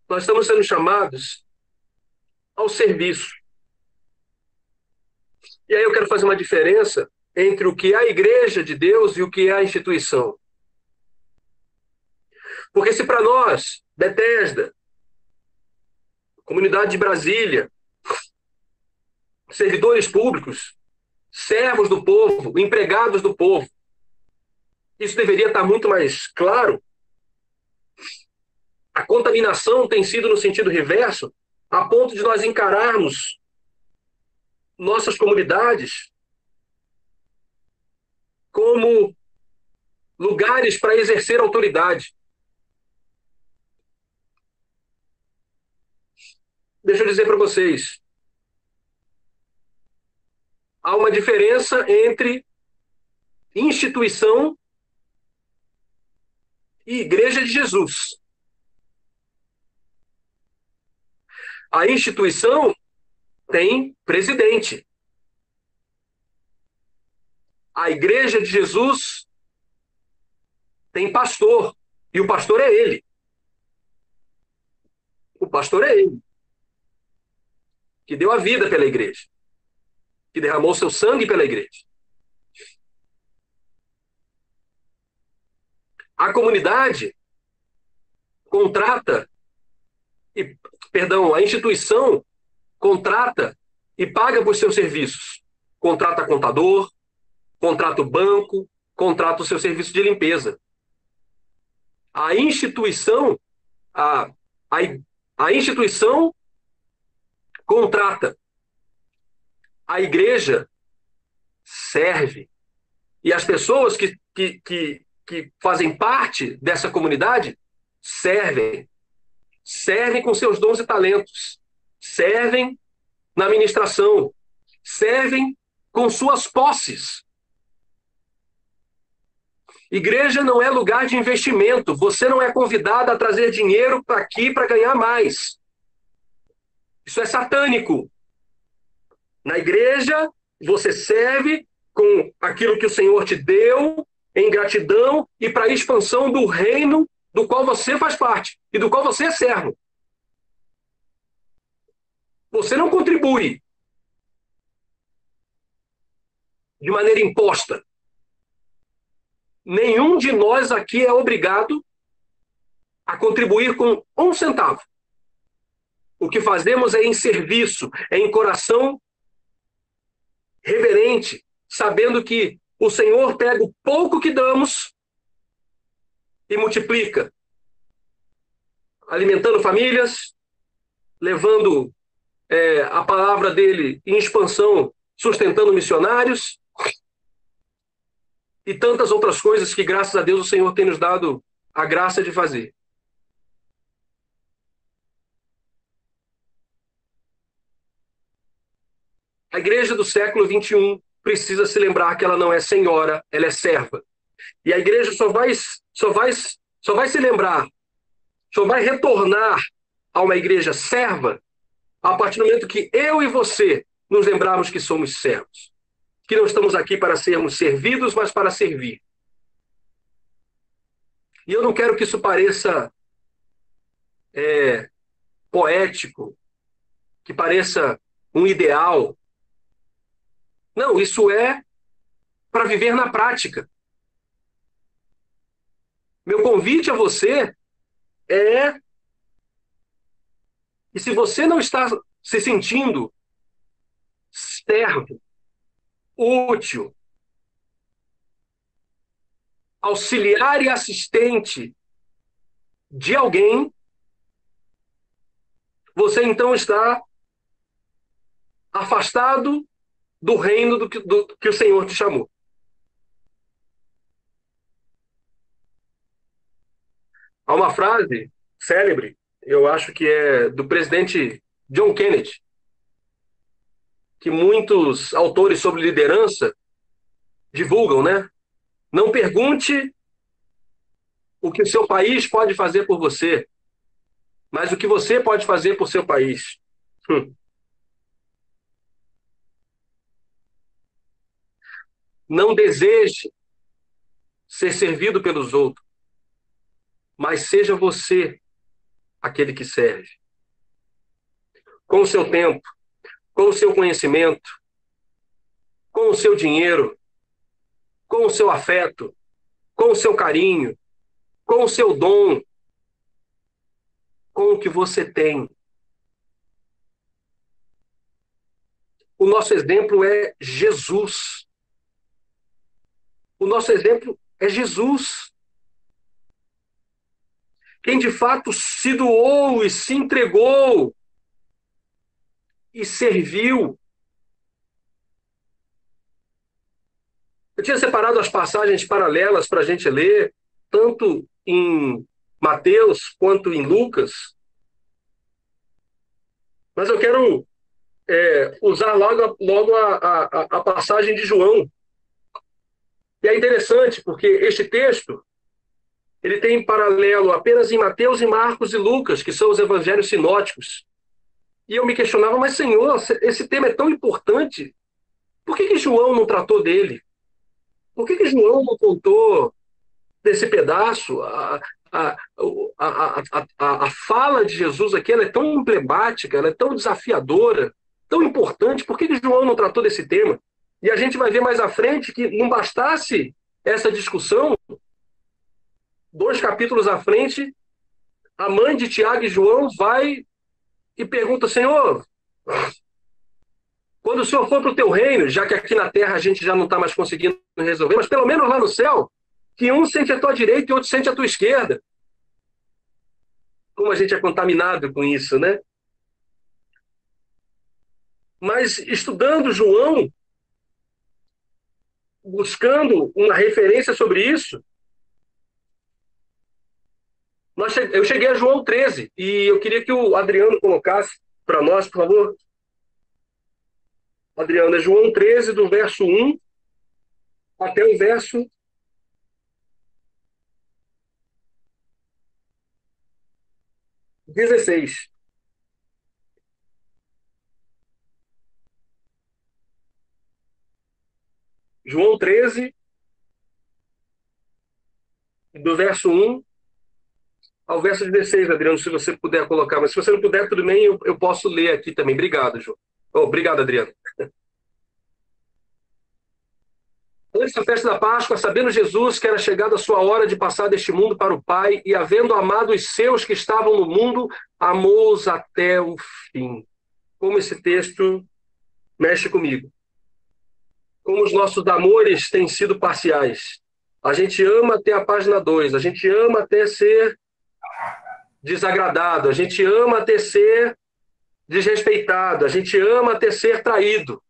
Speaker 2: Nós estamos sendo chamados ao serviço. E aí eu quero fazer uma diferença entre o que é a igreja de Deus e o que é a instituição. Porque se para nós, Bethesda, Comunidade de Brasília, servidores públicos, servos do povo, empregados do povo, isso deveria estar muito mais claro. A contaminação tem sido no sentido reverso, a ponto de nós encararmos nossas comunidades como lugares para exercer autoridade. Deixa eu dizer para vocês, há uma diferença entre instituição e igreja de Jesus. A instituição tem presidente. A igreja de Jesus tem pastor. E o pastor é ele. O pastor é ele. Que deu a vida pela igreja. Que derramou seu sangue pela igreja. A comunidade contrata, a instituição contrata e paga por seus serviços. Contrata contador, contrata o banco, contrata o seu serviço de limpeza. A instituição, a instituição contrata. A igreja serve. E as pessoas que fazem parte dessa comunidade servem. Servem com seus dons e talentos. Servem na ministração. Servem com suas posses. Igreja não é lugar de investimento. Você não é convidado a trazer dinheiro para aqui para ganhar mais. Isso é satânico. Na igreja, você serve com aquilo que o Senhor te deu, em gratidão e para a expansão do reino do qual você faz parte e do qual você é servo. Você não contribui de maneira imposta. Nenhum de nós aqui é obrigado a contribuir com 1 centavo. O que fazemos é em serviço, é em coração reverente, sabendo que o Senhor pega o pouco que damos e multiplica, alimentando famílias, levando a palavra dele em expansão, sustentando missionários e tantas outras coisas que, graças a Deus, o Senhor tem nos dado a graça de fazer. A igreja do século XXI precisa se lembrar que ela não é senhora, ela é serva. E a igreja só vai se lembrar, só vai retornar a uma igreja serva a partir do momento que eu e você nos lembrarmos que somos servos. Que não estamos aqui para sermos servidos, mas para servir. E eu não quero que isso pareça poético, que pareça um ideal. Não, isso é para viver na prática. Meu convite a você é... E se você não está se sentindo servo, útil, auxiliar e assistente de alguém, você então está afastado do reino do que o Senhor te chamou. Há uma frase célebre, eu acho que é do presidente John Kennedy, que muitos autores sobre liderança divulgam, né? Não pergunte o que o seu país pode fazer por você, mas o que você pode fazer por seu país. Não deseje ser servido pelos outros, mas seja você aquele que serve. Com o seu tempo, com o seu conhecimento, com o seu dinheiro, com o seu afeto, com o seu carinho, com o seu dom, com o que você tem. O nosso exemplo é Jesus. O nosso exemplo é Jesus. Quem de fato se doou e se entregou e serviu. Eu tinha separado as passagens paralelas para a gente ler, tanto em Mateus quanto em Lucas. Mas eu quero usar logo a passagem de João. E é interessante, porque este texto ele tem em paralelo apenas em Mateus e Marcos e Lucas, que são os evangelhos sinóticos. E eu me questionava, mas Senhor, esse tema é tão importante, por que João não tratou dele? Por que João não contou desse pedaço? A fala de Jesus aqui ela é tão emblemática, ela é tão desafiadora, tão importante. Por que João não tratou desse tema? E a gente vai ver mais à frente que não bastasse essa discussão, 2 capítulos à frente, a mãe de Tiago e João vai e pergunta, Senhor, quando o Senhor for para o teu reino, já que aqui na terra a gente já não está mais conseguindo resolver, mas pelo menos lá no céu, que um sente a tua direita e outro sente a tua esquerda. Como a gente é contaminado com isso, né? Mas estudando João, buscando uma referência sobre isso, eu cheguei a João 13 e eu queria que o Adriano colocasse para nós, por favor. Adriano, é João 13, do verso 1 até o verso 16. João 13, do verso 1 ao verso 16, Adriano, se você puder colocar. Mas se você não puder, tudo bem, eu posso ler aqui também. Obrigado, João. Obrigado, Adriano. Antes da festa da Páscoa, sabendo Jesus que era chegada a sua hora de passar deste mundo para o Pai, e havendo amado os seus que estavam no mundo, amou-os até o fim. Como esse texto mexe comigo. Como os nossos amores têm sido parciais. A gente ama até a página 2, a gente ama até ser desagradado, a gente ama até ser desrespeitado, a gente ama até ser traído.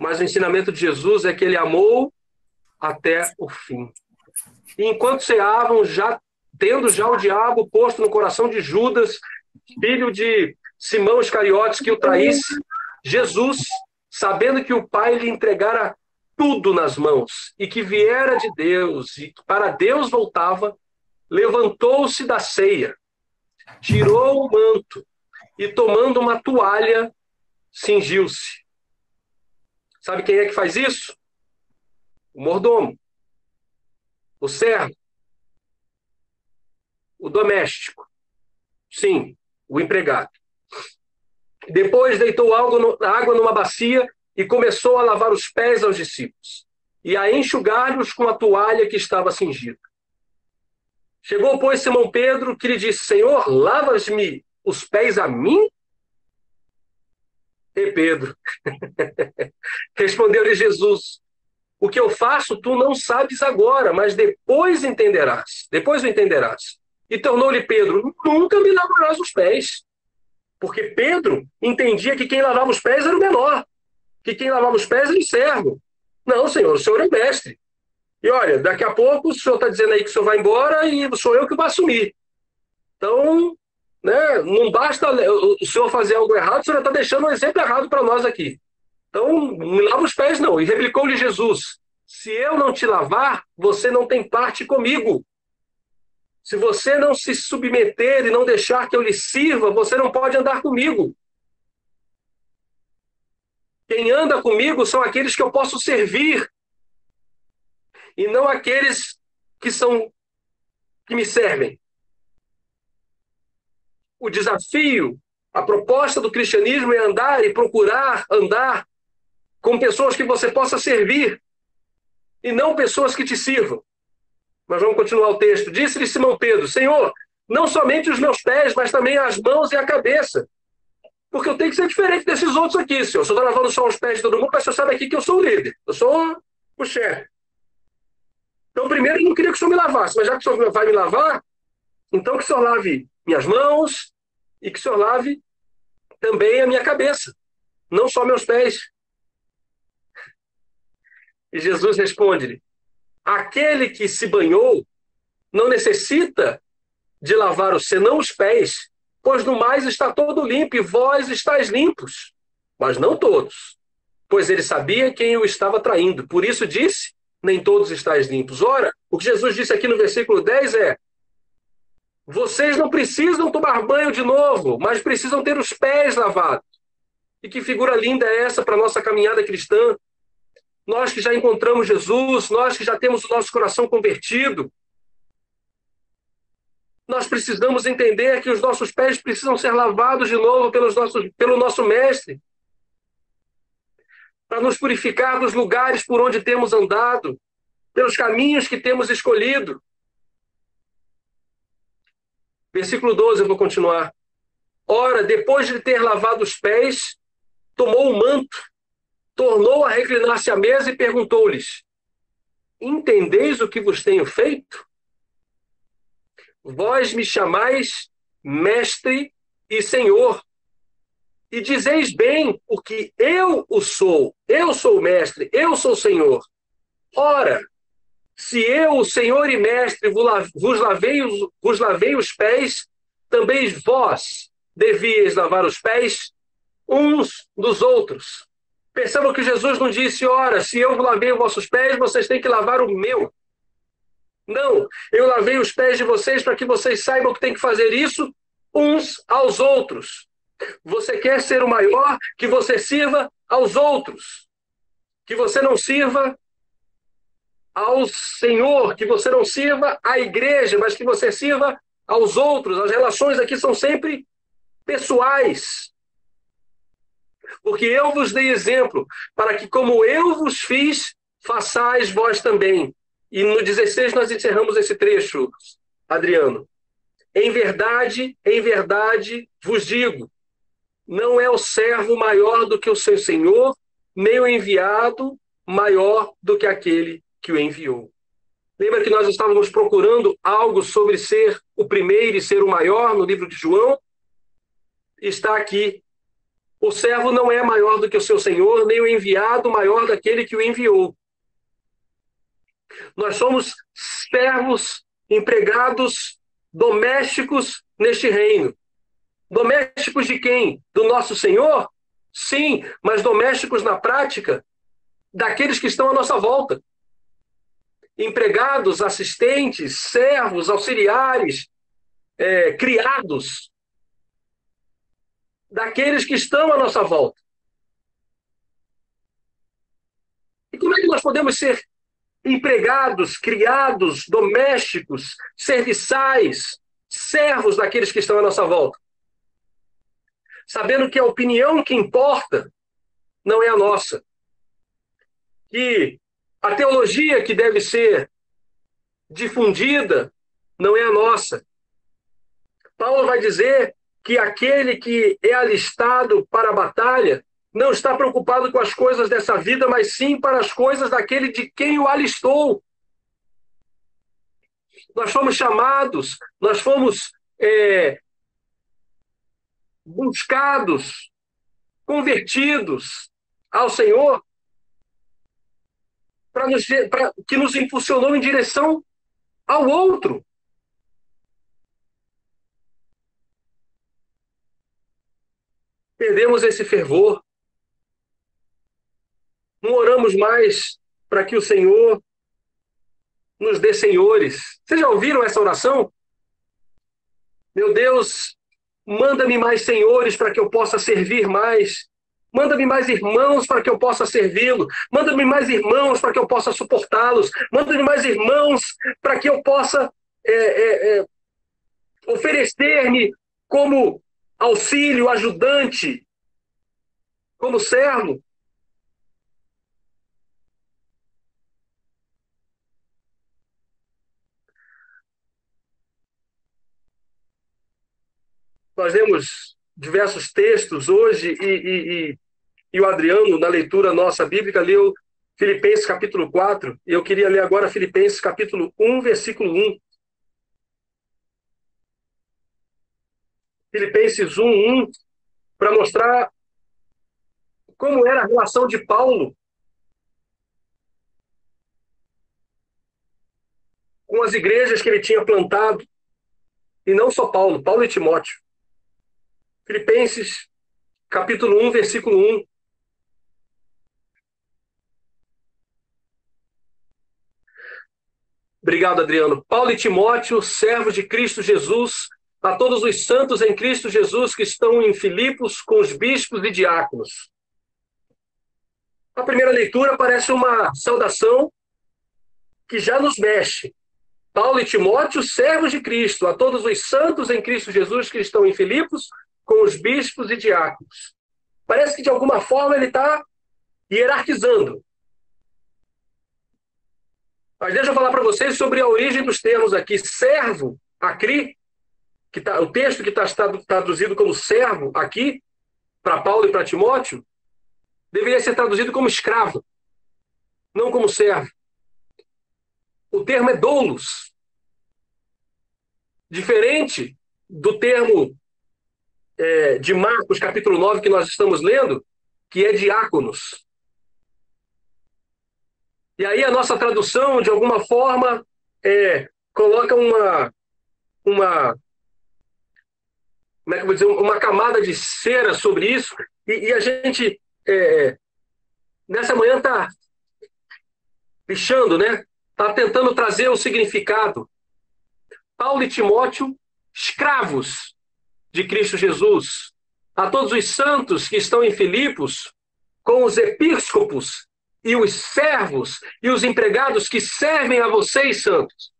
Speaker 2: Mas o ensinamento de Jesus é que ele amou até o fim. E enquanto ceavam, tendo o diabo posto no coração de Judas, filho de Simão Iscariotes, que o traísse, Jesus, sabendo que o Pai lhe entregara tudo nas mãos, e que viera de Deus, e para Deus voltava, levantou-se da ceia, tirou o manto, e tomando uma toalha, cingiu-se. Sabe quem é que faz isso? O mordomo, o servo, o doméstico. Sim, o empregado. Depois deitou água numa bacia e começou a lavar os pés aos discípulos e a enxugar-los com a toalha que estava cingida. Chegou, pois, Simão Pedro, que lhe disse, Senhor, lavas-me os pés a mim? E Pedro, respondeu-lhe Jesus, o que eu faço tu não sabes agora, mas depois entenderás. Depois o entenderás. E tornou-lhe Pedro, nunca me lavarás os pés. Porque Pedro entendia que quem lavava os pés era o menor, que quem lavava os pés era o servo. Não, Senhor, o Senhor é o mestre. E olha, daqui a pouco o Senhor está dizendo aí que o Senhor vai embora e sou eu que vou assumir. Então, né? Não basta o senhor fazer algo errado, o senhor está deixando um exemplo errado para nós aqui. Então, não lava os pés, não. E replicou-lhe Jesus: se eu não te lavar, você não tem parte comigo. Se você não se submeter e não deixar que eu lhe sirva, você não pode andar comigo. Quem anda comigo são aqueles que eu posso servir, e não aqueles que me servem. O desafio, a proposta do cristianismo é andar e procurar andar com pessoas que você possa servir, e não pessoas que te sirvam. Mas vamos continuar o texto. Disse-lhe Simão Pedro: Senhor, não somente os meus pés, mas também as mãos e a cabeça. Porque eu tenho que ser diferente desses outros aqui, senhor. O senhor está lavando só os pés de todo mundo, mas o senhor sabe aqui que eu sou o líder. Eu sou o chefe. Então, primeiro, eu não queria que o senhor me lavasse, mas já que o senhor vai me lavar, então que o senhor lave minhas mãos e que o senhor lave também a minha cabeça, não só meus pés. E Jesus responde-lhe: aquele que se banhou não necessita de lavar senão os pés, pois no mais está todo limpo, e vós estáis limpos, mas não todos. Pois ele sabia quem o estava traindo. Por isso disse: nem todos estáis limpos. Ora, o que Jesus disse aqui no versículo 10 é: vocês não precisam tomar banho de novo, mas precisam ter os pés lavados. E que figura linda é essa para a nossa caminhada cristã? Nós que já encontramos Jesus, nós que já temos o nosso coração convertido, nós precisamos entender que os nossos pés precisam ser lavados de novo pelo nosso Mestre, para nos purificar dos lugares por onde temos andado, pelos caminhos que temos escolhido. Versículo 12, eu vou continuar. Ora, depois de ter lavado os pés, tomou o manto, tornou a reclinar-se à mesa e perguntou-lhes: entendeis o que vos tenho feito? Vós me chamais mestre e senhor, e dizeis bem, porque eu sou o mestre, eu sou o senhor. Ora, se eu, o senhor e mestre, vos lavei os pés, também vós devíeis lavar os pés uns dos outros. Percebam que Jesus não disse: ora, se eu lavei os vossos pés, vocês têm que lavar o meu. Não, eu lavei os pés de vocês para que vocês saibam que tem que fazer isso uns aos outros. Você quer ser o maior? Que você sirva aos outros. Que você não sirva ao Senhor, que você não sirva à igreja, mas que você sirva aos outros. As relações aqui são sempre pessoais. Porque eu vos dei exemplo, para que como eu vos fiz, façais vós também. E no 16 nós encerramos esse trecho, Adriano. Em verdade vos digo, não é o servo maior do que o seu senhor, nem o enviado maior do que aquele que o enviou. Lembra que nós estávamos procurando algo sobre ser o primeiro e ser o maior no livro de João? Está aqui. O servo não é maior do que o seu senhor, nem o enviado maior daquele que o enviou. Nós somos servos, empregados, domésticos neste reino. Domésticos de quem? Do nosso Senhor? Sim, mas domésticos na prática daqueles que estão à nossa volta. Empregados, assistentes, servos, auxiliares, criados, daqueles que estão à nossa volta. E como é que nós podemos ser empregados, criados, domésticos, serviçais, servos daqueles que estão à nossa volta? Sabendo que a opinião que importa não é a nossa. Que a teologia que deve ser difundida não é a nossa. Paulo vai dizer que aquele que é alistado para a batalha não está preocupado com as coisas dessa vida, mas sim para as coisas daquele de quem o alistou. Nós fomos chamados, nós fomos buscados, convertidos ao Senhor, que nos impulsionou em direção ao outro. perdemos esse fervor, não oramos mais para que o Senhor nos dê senhores. Vocês já ouviram essa oração? Meu Deus, manda-me mais senhores para que eu possa servir mais. Manda-me mais irmãos para que eu possa servi-lo. Manda-me mais irmãos para que eu possa suportá-los. Manda-me mais irmãos para que eu possa oferecer-me como auxílio, ajudante, como servo. Nós lemos diversos textos hoje e o Adriano, na leitura nossa bíblica, leu Filipenses capítulo 4, e eu queria ler agora Filipenses capítulo 1, versículo 1. Filipenses 1, para mostrar como era a relação de Paulo com as igrejas que ele tinha plantado, e não só Paulo, Paulo e Timóteo. Filipenses capítulo 1, versículo 1. Obrigado, Adriano. Paulo e Timóteo, servos de Cristo Jesus, a todos os santos em Cristo Jesus que estão em Filipos com os bispos e diáconos. A primeira leitura parece uma saudação que já nos mexe. Paulo e Timóteo, servos de Cristo, a todos os santos em Cristo Jesus que estão em Filipos com os bispos e diáconos. Parece que, de alguma forma, ele está hierarquizando. Mas deixa eu falar para vocês sobre a origem dos termos aqui. Servo, acri, o texto que está traduzido como servo aqui, para Paulo e para Timóteo, deveria ser traduzido como escravo, não como servo. O termo é doulos. Diferente do termo de Marcos, capítulo 9, que nós estamos lendo, que é diáconos. E aí a nossa tradução, de alguma forma, coloca como é que eu vou dizer, uma camada de cera sobre isso, e a gente, nessa manhã, está lixando, né? Está tentando trazer o significado. Paulo e Timóteo, escravos de Cristo Jesus, a todos os santos que estão em Filipos, com os episcopos e os servos e os empregados que servem a vocês, santos.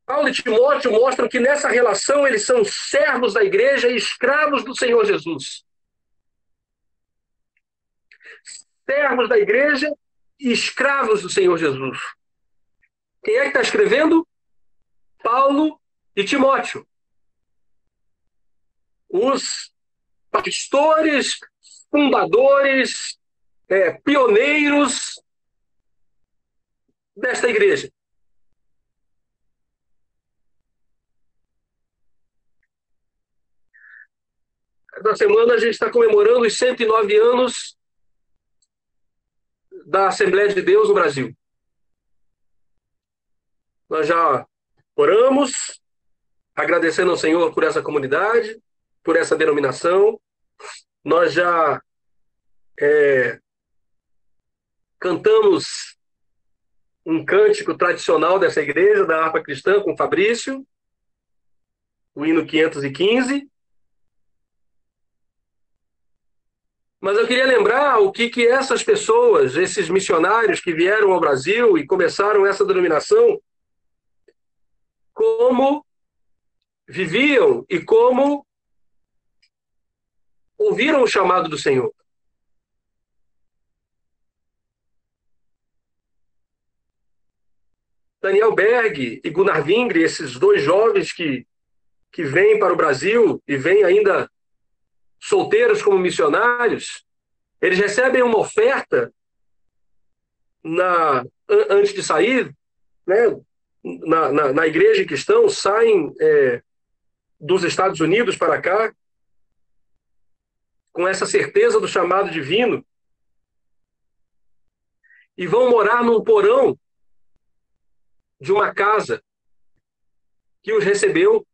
Speaker 2: Paulo e Timóteo mostram que nessa relação eles são servos da igreja e escravos do Senhor Jesus. Servos da igreja e escravos do Senhor Jesus. Quem é que está escrevendo? Paulo e Timóteo. Os pastores, fundadores, pioneiros desta igreja. Na semana a gente está comemorando os 109 anos da Assembleia de Deus no Brasil. Nós já oramos, agradecendo ao Senhor por essa comunidade, por essa denominação. Nós já cantamos um cântico tradicional dessa igreja, da harpa cristã, com Fabrício, o hino 515. Mas eu queria lembrar o que essas pessoas, esses missionários que vieram ao Brasil e começaram essa denominação, como viviam e como ouviram o chamado do Senhor. Daniel Berg e Gunnar Vingre, esses dois jovens que vêm para o Brasil e vêm ainda solteiros como missionários, eles recebem uma oferta antes de sair, né, na igreja em que estão, saem dos Estados Unidos para cá, com essa certeza do chamado divino, e vão morar num porão de uma casa que os recebeu.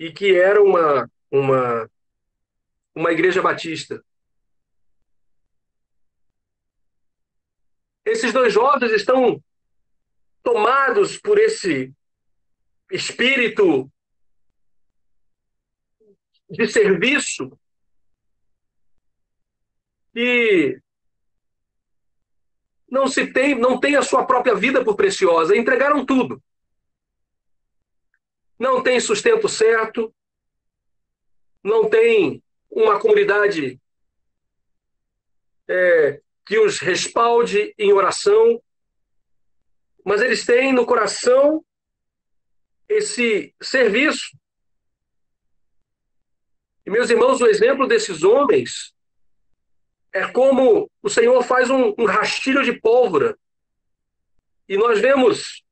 Speaker 2: e que era uma igreja batista. Esses dois jovens estão tomados por esse espírito de serviço e não tem a sua própria vida por preciosa, entregaram tudo. Não tem sustento certo, não tem uma comunidade que os respalde em oração, mas eles têm no coração esse serviço. E, meus irmãos, o exemplo desses homens é como o Senhor faz um rastilho de pólvora. E nós vemos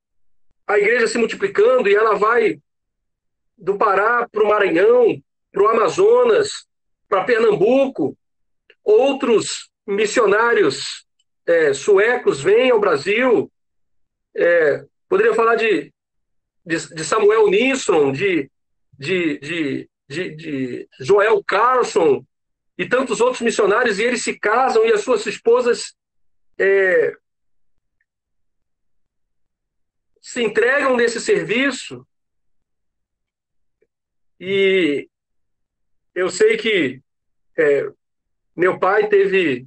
Speaker 2: a igreja se multiplicando e ela vai do Pará para o Maranhão, para o Amazonas, para Pernambuco. Outros missionários suecos vêm ao Brasil. Poderia falar de Samuel Nisson, de Joel Carlson e tantos outros missionários, e eles se casam e as suas esposas se entregam nesse serviço. E eu sei que meu pai teve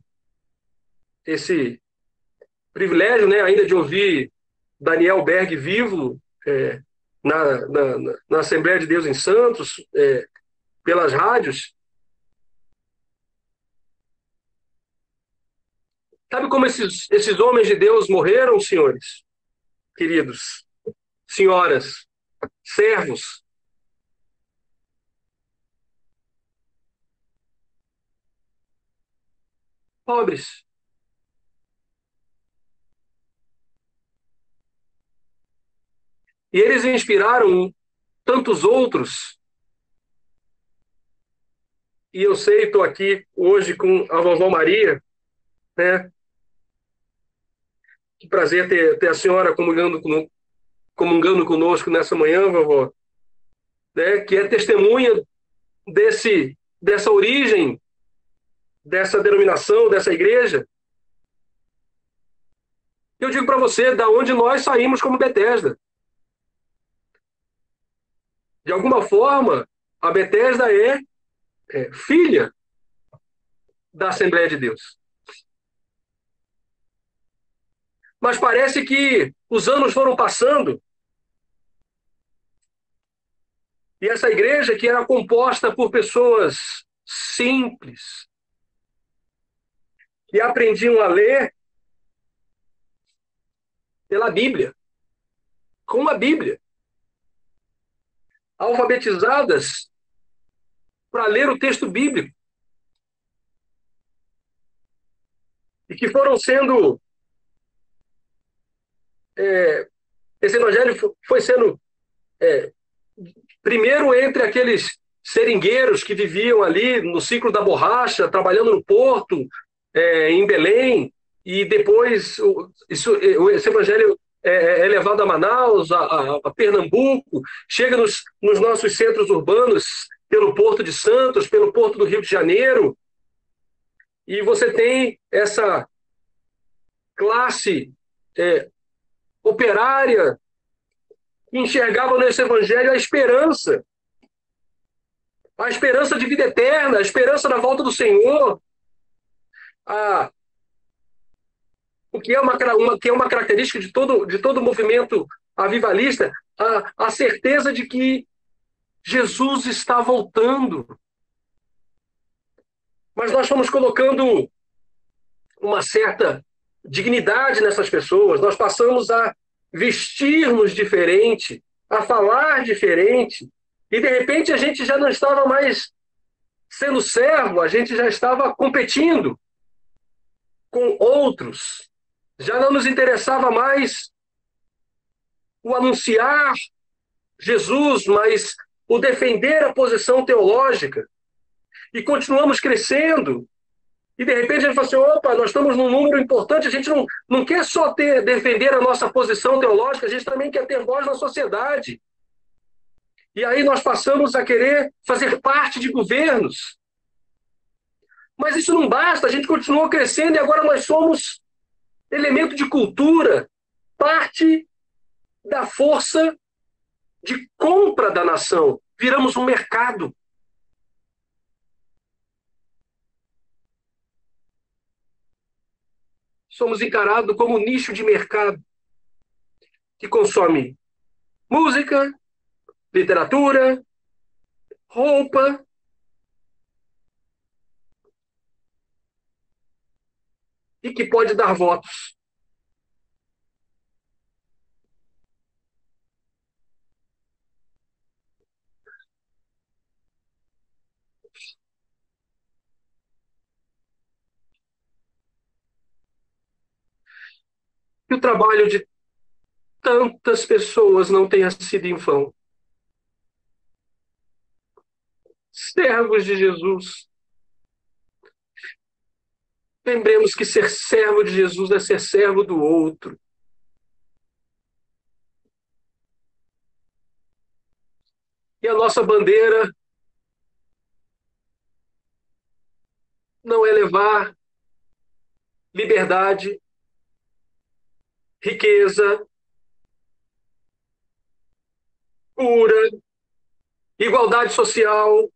Speaker 2: esse privilégio, né, ainda de ouvir Daniel Berg vivo na Assembleia de Deus em Santos, pelas rádios. Sabe como esses homens de Deus morreram, senhores, queridos, senhoras, servos? Pobres. E eles inspiraram tantos outros. E eu sei, estou aqui hoje com a vovó Maria, né? Que prazer ter a senhora comungando conosco nessa manhã, vovó, né? Que é testemunha dessa origem, dessa denominação, dessa igreja. Eu digo para você, da onde nós saímos como Betesda. De alguma forma, a Betesda é filha da Assembleia de Deus. Mas parece que os anos foram passando e essa igreja, que era composta por pessoas simples, que aprendiam a ler pela Bíblia, com a Bíblia, alfabetizadas para ler o texto bíblico, e que foram sendo esse evangelho foi sendo primeiro entre aqueles seringueiros que viviam ali no ciclo da borracha, trabalhando no porto, em Belém, e depois esse evangelho é levado a Manaus, a Pernambuco, chega nos nossos centros urbanos, pelo Porto de Santos, pelo Porto do Rio de Janeiro, e você tem essa classe operária que enxergava nesse evangelho a esperança de vida eterna, a esperança da volta do Senhor, o que é uma característica de todo movimento avivalista, a certeza de que Jesus está voltando. Mas nós fomos colocando uma certa dignidade nessas pessoas, nós passamos a vestir-nos diferente, a falar diferente, e de repente a gente já não estava mais sendo servo, a gente já estava competindo com outros, já não nos interessava mais o anunciar Jesus, mas o defender a posição teológica, e continuamos crescendo. E de repente a gente fala assim, opa, nós estamos num número importante, a gente não quer só defender a nossa posição teológica, a gente também quer ter voz na sociedade. E aí nós passamos a querer fazer parte de governos. Mas isso não basta, a gente continuou crescendo e agora nós somos elemento de cultura, parte da força de compra da nação. Viramos um mercado. Somos encarados como um nicho de mercado que consome música, literatura, roupa. E que pode dar votos. Que o trabalho de tantas pessoas não tenha sido em vão. Servos de Jesus. Lembremos que ser servo de Jesus é ser servo do outro. E a nossa bandeira não é levar liberdade, riqueza, cura, igualdade social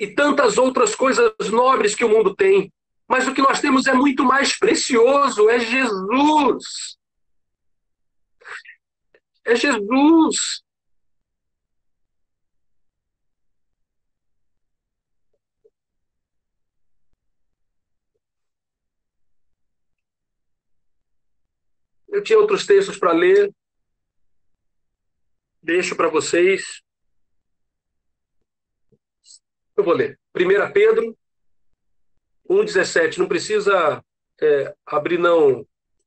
Speaker 2: e tantas outras coisas nobres que o mundo tem. Mas o que nós temos é muito mais precioso, é Jesus. É Jesus. Eu tinha outros textos para ler, deixo para vocês. Eu vou ler. 1 Pedro 1,17. Não precisa abrir, não,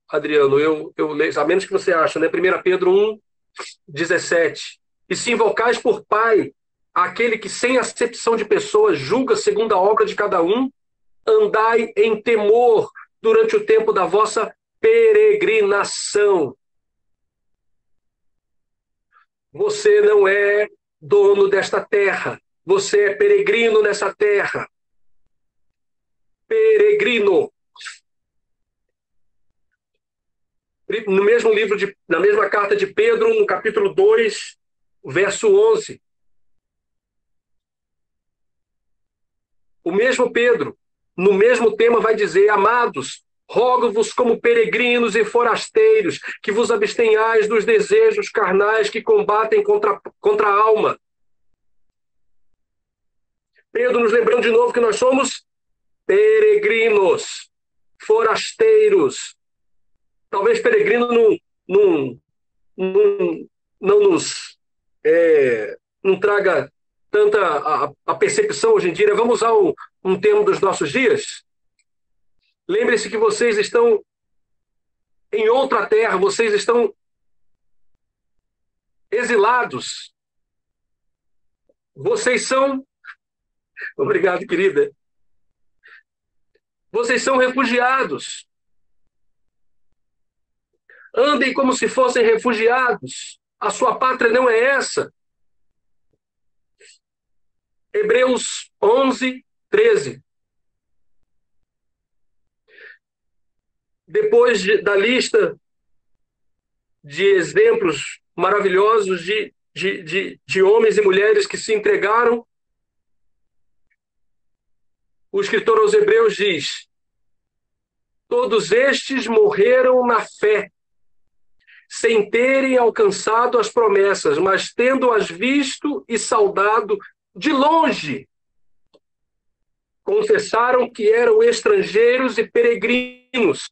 Speaker 2: Adriano. Eu leio, a menos que você ache, né? 1 Pedro 1,17. E se invocais por Pai, aquele que sem acepção de pessoas julga segundo a obra de cada um, andai em temor durante o tempo da vossa peregrinação. Você não é dono desta terra. Você é peregrino nessa terra. Peregrino. No mesmo livro, na mesma carta de Pedro, no capítulo 2, verso 11. O mesmo Pedro, no mesmo tema, vai dizer: amados, rogo-vos como peregrinos e forasteiros, que vos abstenhais dos desejos carnais que combatem contra a alma. Pedro nos lembrando de novo que nós somos peregrinos, forasteiros. Talvez peregrino não nos não traga tanta a percepção hoje em dia. Vamos usar um termo dos nossos dias. Lembre-se que vocês estão em outra terra, vocês estão exilados. Vocês são... Obrigado, querida. Vocês são refugiados. Andem como se fossem refugiados. A sua pátria não é essa. Hebreus 11, 13. Depois da lista de exemplos maravilhosos de homens e mulheres que se entregaram, o escritor aos Hebreus diz: todos estes morreram na fé, sem terem alcançado as promessas, mas tendo-as visto e saudado de longe, confessaram que eram estrangeiros e peregrinos.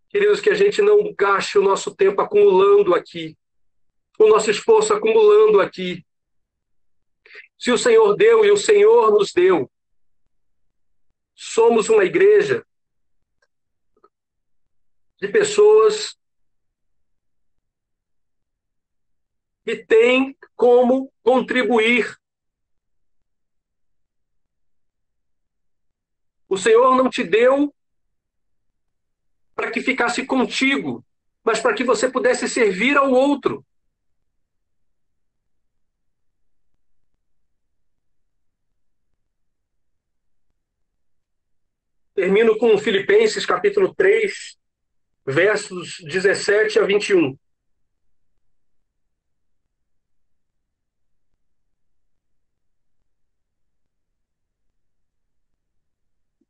Speaker 2: Queridos, que a gente não gaste o nosso tempo acumulando aqui, o nosso esforço acumulando aqui. Se o Senhor deu e o Senhor nos deu, somos uma igreja de pessoas que têm como contribuir. O Senhor não te deu para que ficasse contigo, mas para que você pudesse servir ao outro. Termino com Filipenses, capítulo 3, versos 17 a 21.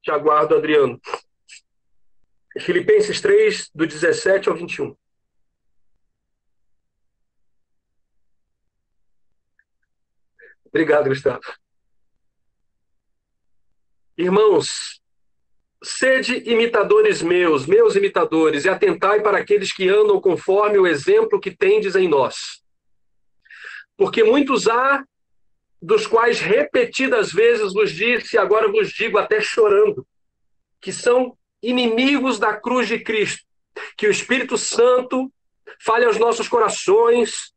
Speaker 2: Te aguardo, Adriano. Filipenses 3, do 17 ao 21. Obrigado, Gustavo. Irmãos, sede imitadores meus imitadores, e atentai para aqueles que andam conforme o exemplo que tendes em nós. Porque muitos há, dos quais repetidas vezes vos disse, e agora vos digo até chorando, que são inimigos da cruz de Cristo. Que o Espírito Santo fale aos nossos corações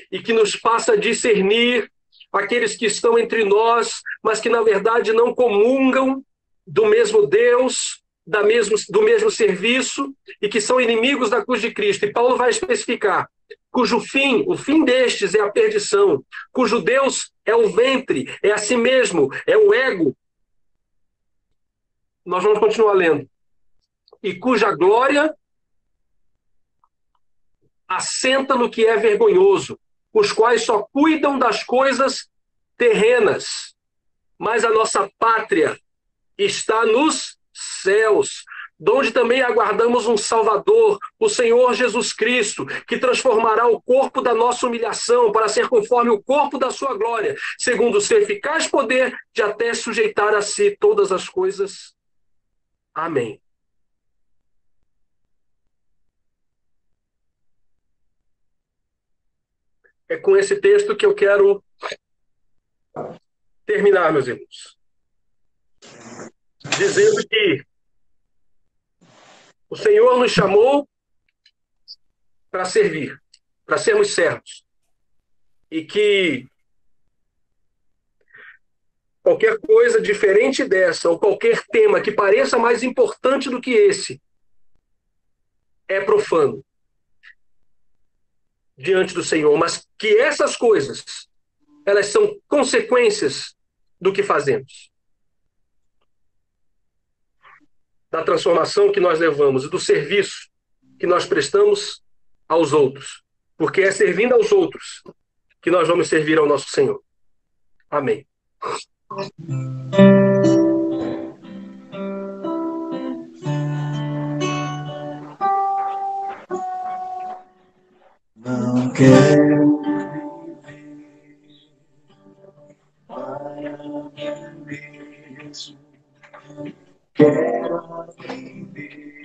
Speaker 2: e que nos faça discernir aqueles que estão entre nós, mas que na verdade não comungam do mesmo Deus, do mesmo serviço, e que são inimigos da cruz de Cristo. E Paulo vai especificar, cujo fim, o fim destes é a perdição, cujo Deus é o ventre, é a si mesmo, é o ego. Nós vamos continuar lendo. E cuja glória assenta no que é vergonhoso, os quais só cuidam das coisas terrenas, mas a nossa pátria está nos céus, donde também aguardamos um Salvador, o Senhor Jesus Cristo, que transformará o corpo da nossa humilhação para ser conforme o corpo da sua glória, segundo o seu eficaz poder de até sujeitar a si todas as coisas. Amém. É com esse texto que eu quero terminar, meus irmãos, dizendo que o Senhor nos chamou para servir, para sermos servos, e que qualquer coisa diferente dessa, ou qualquer tema que pareça mais importante do que esse, é profano diante do Senhor, mas que essas coisas, elas são consequências do que fazemos, da transformação que nós levamos e do serviço que nós prestamos aos outros, porque é servindo aos outros que nós vamos servir ao nosso Senhor. Amém.
Speaker 1: Não quero para mim mesmo, quero aprender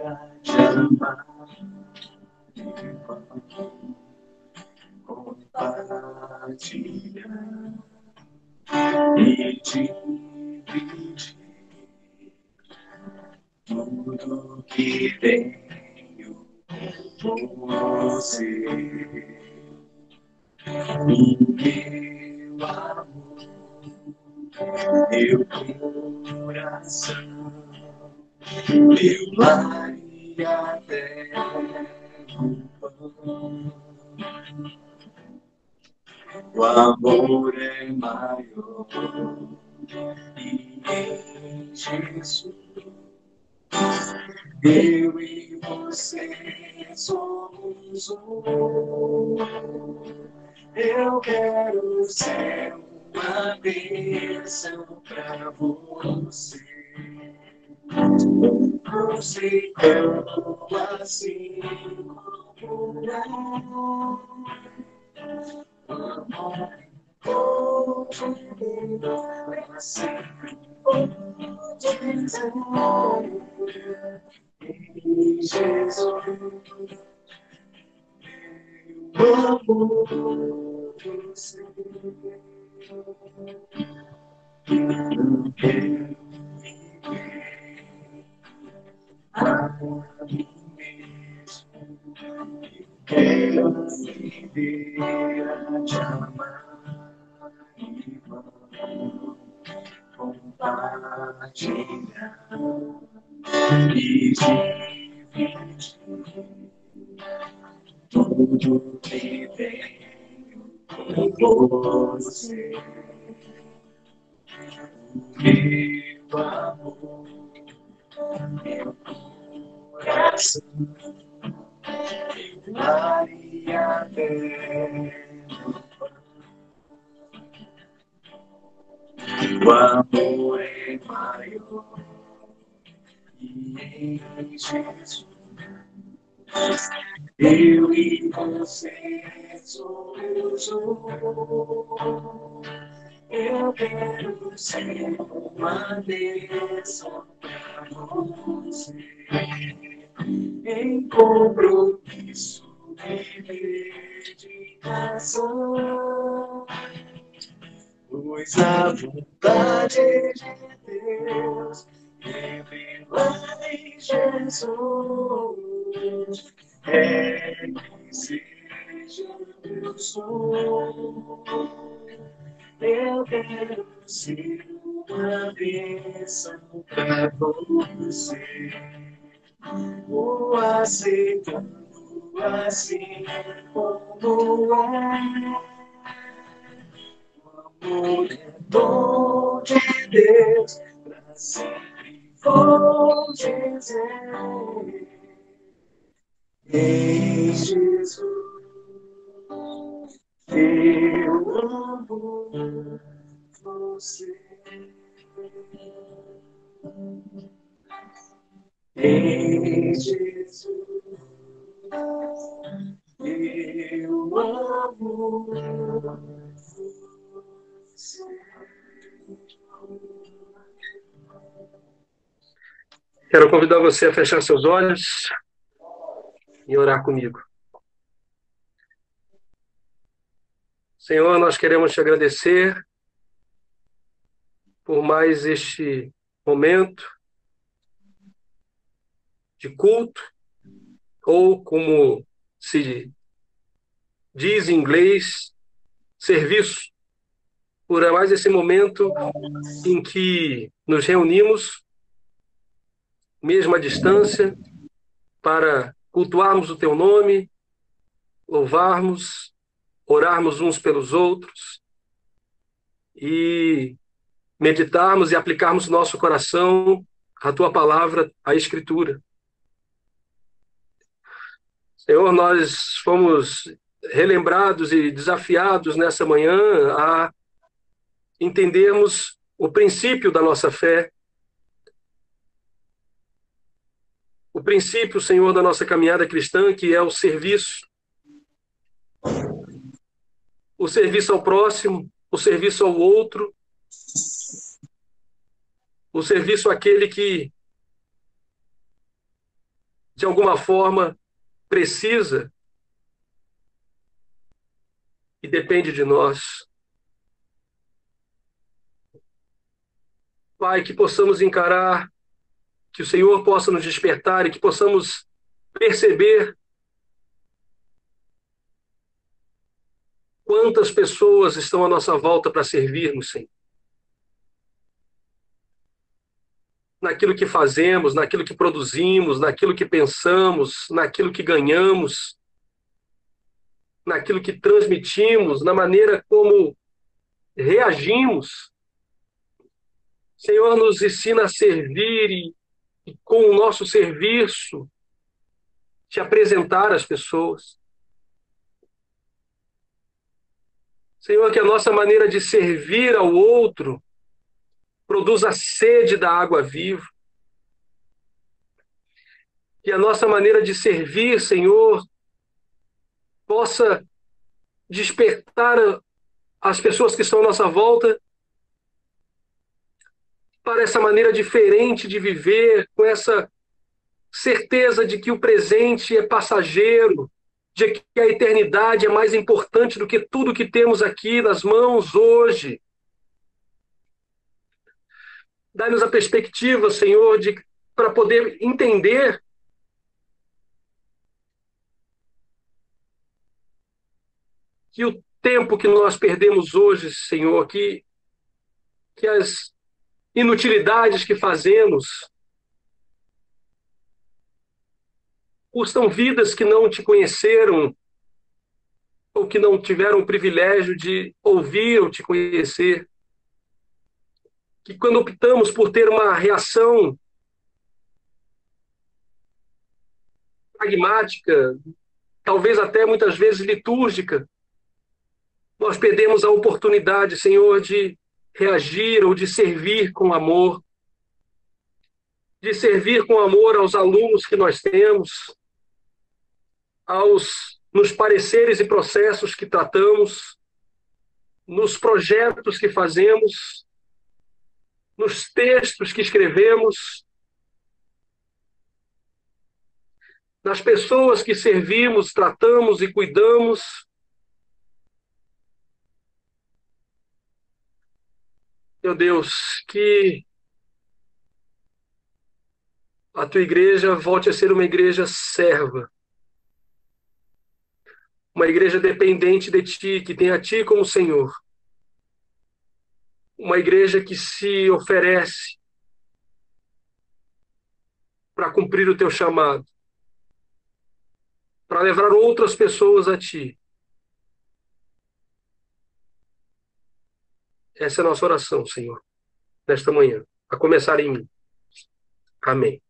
Speaker 1: a te amar, compartilhar e dividir tudo que tenho com você. O meu amor, meu coração, meu lar e até o pão. O amor é maior e em Jesus eu e você somos um. Eu quero ser uma bênção pra você. Você como assim como para sempre. Em Jesus, eu amo você. Não quero viver a mim mesmo. Quero viver a te amar, irmão.
Speaker 3: compartilhar e dividir tudo que tenho com você. Meu amor, meu coração, meu Maria Bela. O amor é maior e em Jesus eu e você somos um. Eu quero ser uma bênção para você, em compromisso e dedicação, pois a vontade de Deus revelada em Jesus é que seja meu sonho. Eu quero ser uma bênção para você, o aceitando assim como é. O amor é dom de Deus, para sempre vou dizer. Em Jesus eu amo você. Em Jesus eu amo você.
Speaker 2: Quero convidar você a fechar seus olhos e orar comigo. Senhor, nós queremos te agradecer por mais este momento de culto, ou como se diz em inglês, serviço, por mais esse momento em que nos reunimos, mesmo à distância, para cultuarmos o teu nome, louvarmos, orarmos uns pelos outros e meditarmos e aplicarmos no nosso coração a tua palavra, a Escritura. Senhor, nós fomos relembrados e desafiados nessa manhã a entendermos o princípio da nossa fé, o princípio, Senhor, da nossa caminhada cristã, que é o serviço ao próximo, o serviço ao outro, o serviço àquele que, de alguma forma, precisa e depende de nós. Pai, que possamos encarar, que o Senhor possa nos despertar e que possamos perceber quantas pessoas estão à nossa volta para servirmos, Senhor. Naquilo que fazemos, naquilo que produzimos, naquilo que pensamos, naquilo que ganhamos, naquilo que transmitimos, na maneira como reagimos. Senhor, nos ensina a servir e com o nosso serviço, te apresentar às pessoas. Senhor, que a nossa maneira de servir ao outro produza a sede da água viva. Que a nossa maneira de servir, Senhor, possa despertar as pessoas que estão à nossa volta para essa maneira diferente de viver, com essa certeza de que o presente é passageiro, de que a eternidade é mais importante do que tudo que temos aqui nas mãos hoje. Dá-nos a perspectiva, Senhor, para poder entender que o tempo que nós perdemos hoje, Senhor, que inutilidades que fazemos, custam vidas que não te conheceram ou que não tiveram o privilégio de ouvir ou te conhecer. Que quando optamos por ter uma reação pragmática, talvez até muitas vezes litúrgica, nós perdemos a oportunidade, Senhor, de reagir ou de servir com amor, de servir com amor aos alunos que nós temos, nos pareceres e processos que tratamos, nos projetos que fazemos, nos textos que escrevemos, nas pessoas que servimos, tratamos e cuidamos. Meu Deus, que a tua igreja volte a ser uma igreja serva, uma igreja dependente de ti, que tem a ti como Senhor, uma igreja que se oferece para cumprir o teu chamado, para levar outras pessoas a ti. Essa é a nossa oração, Senhor, nesta manhã, a começar em mim. Amém.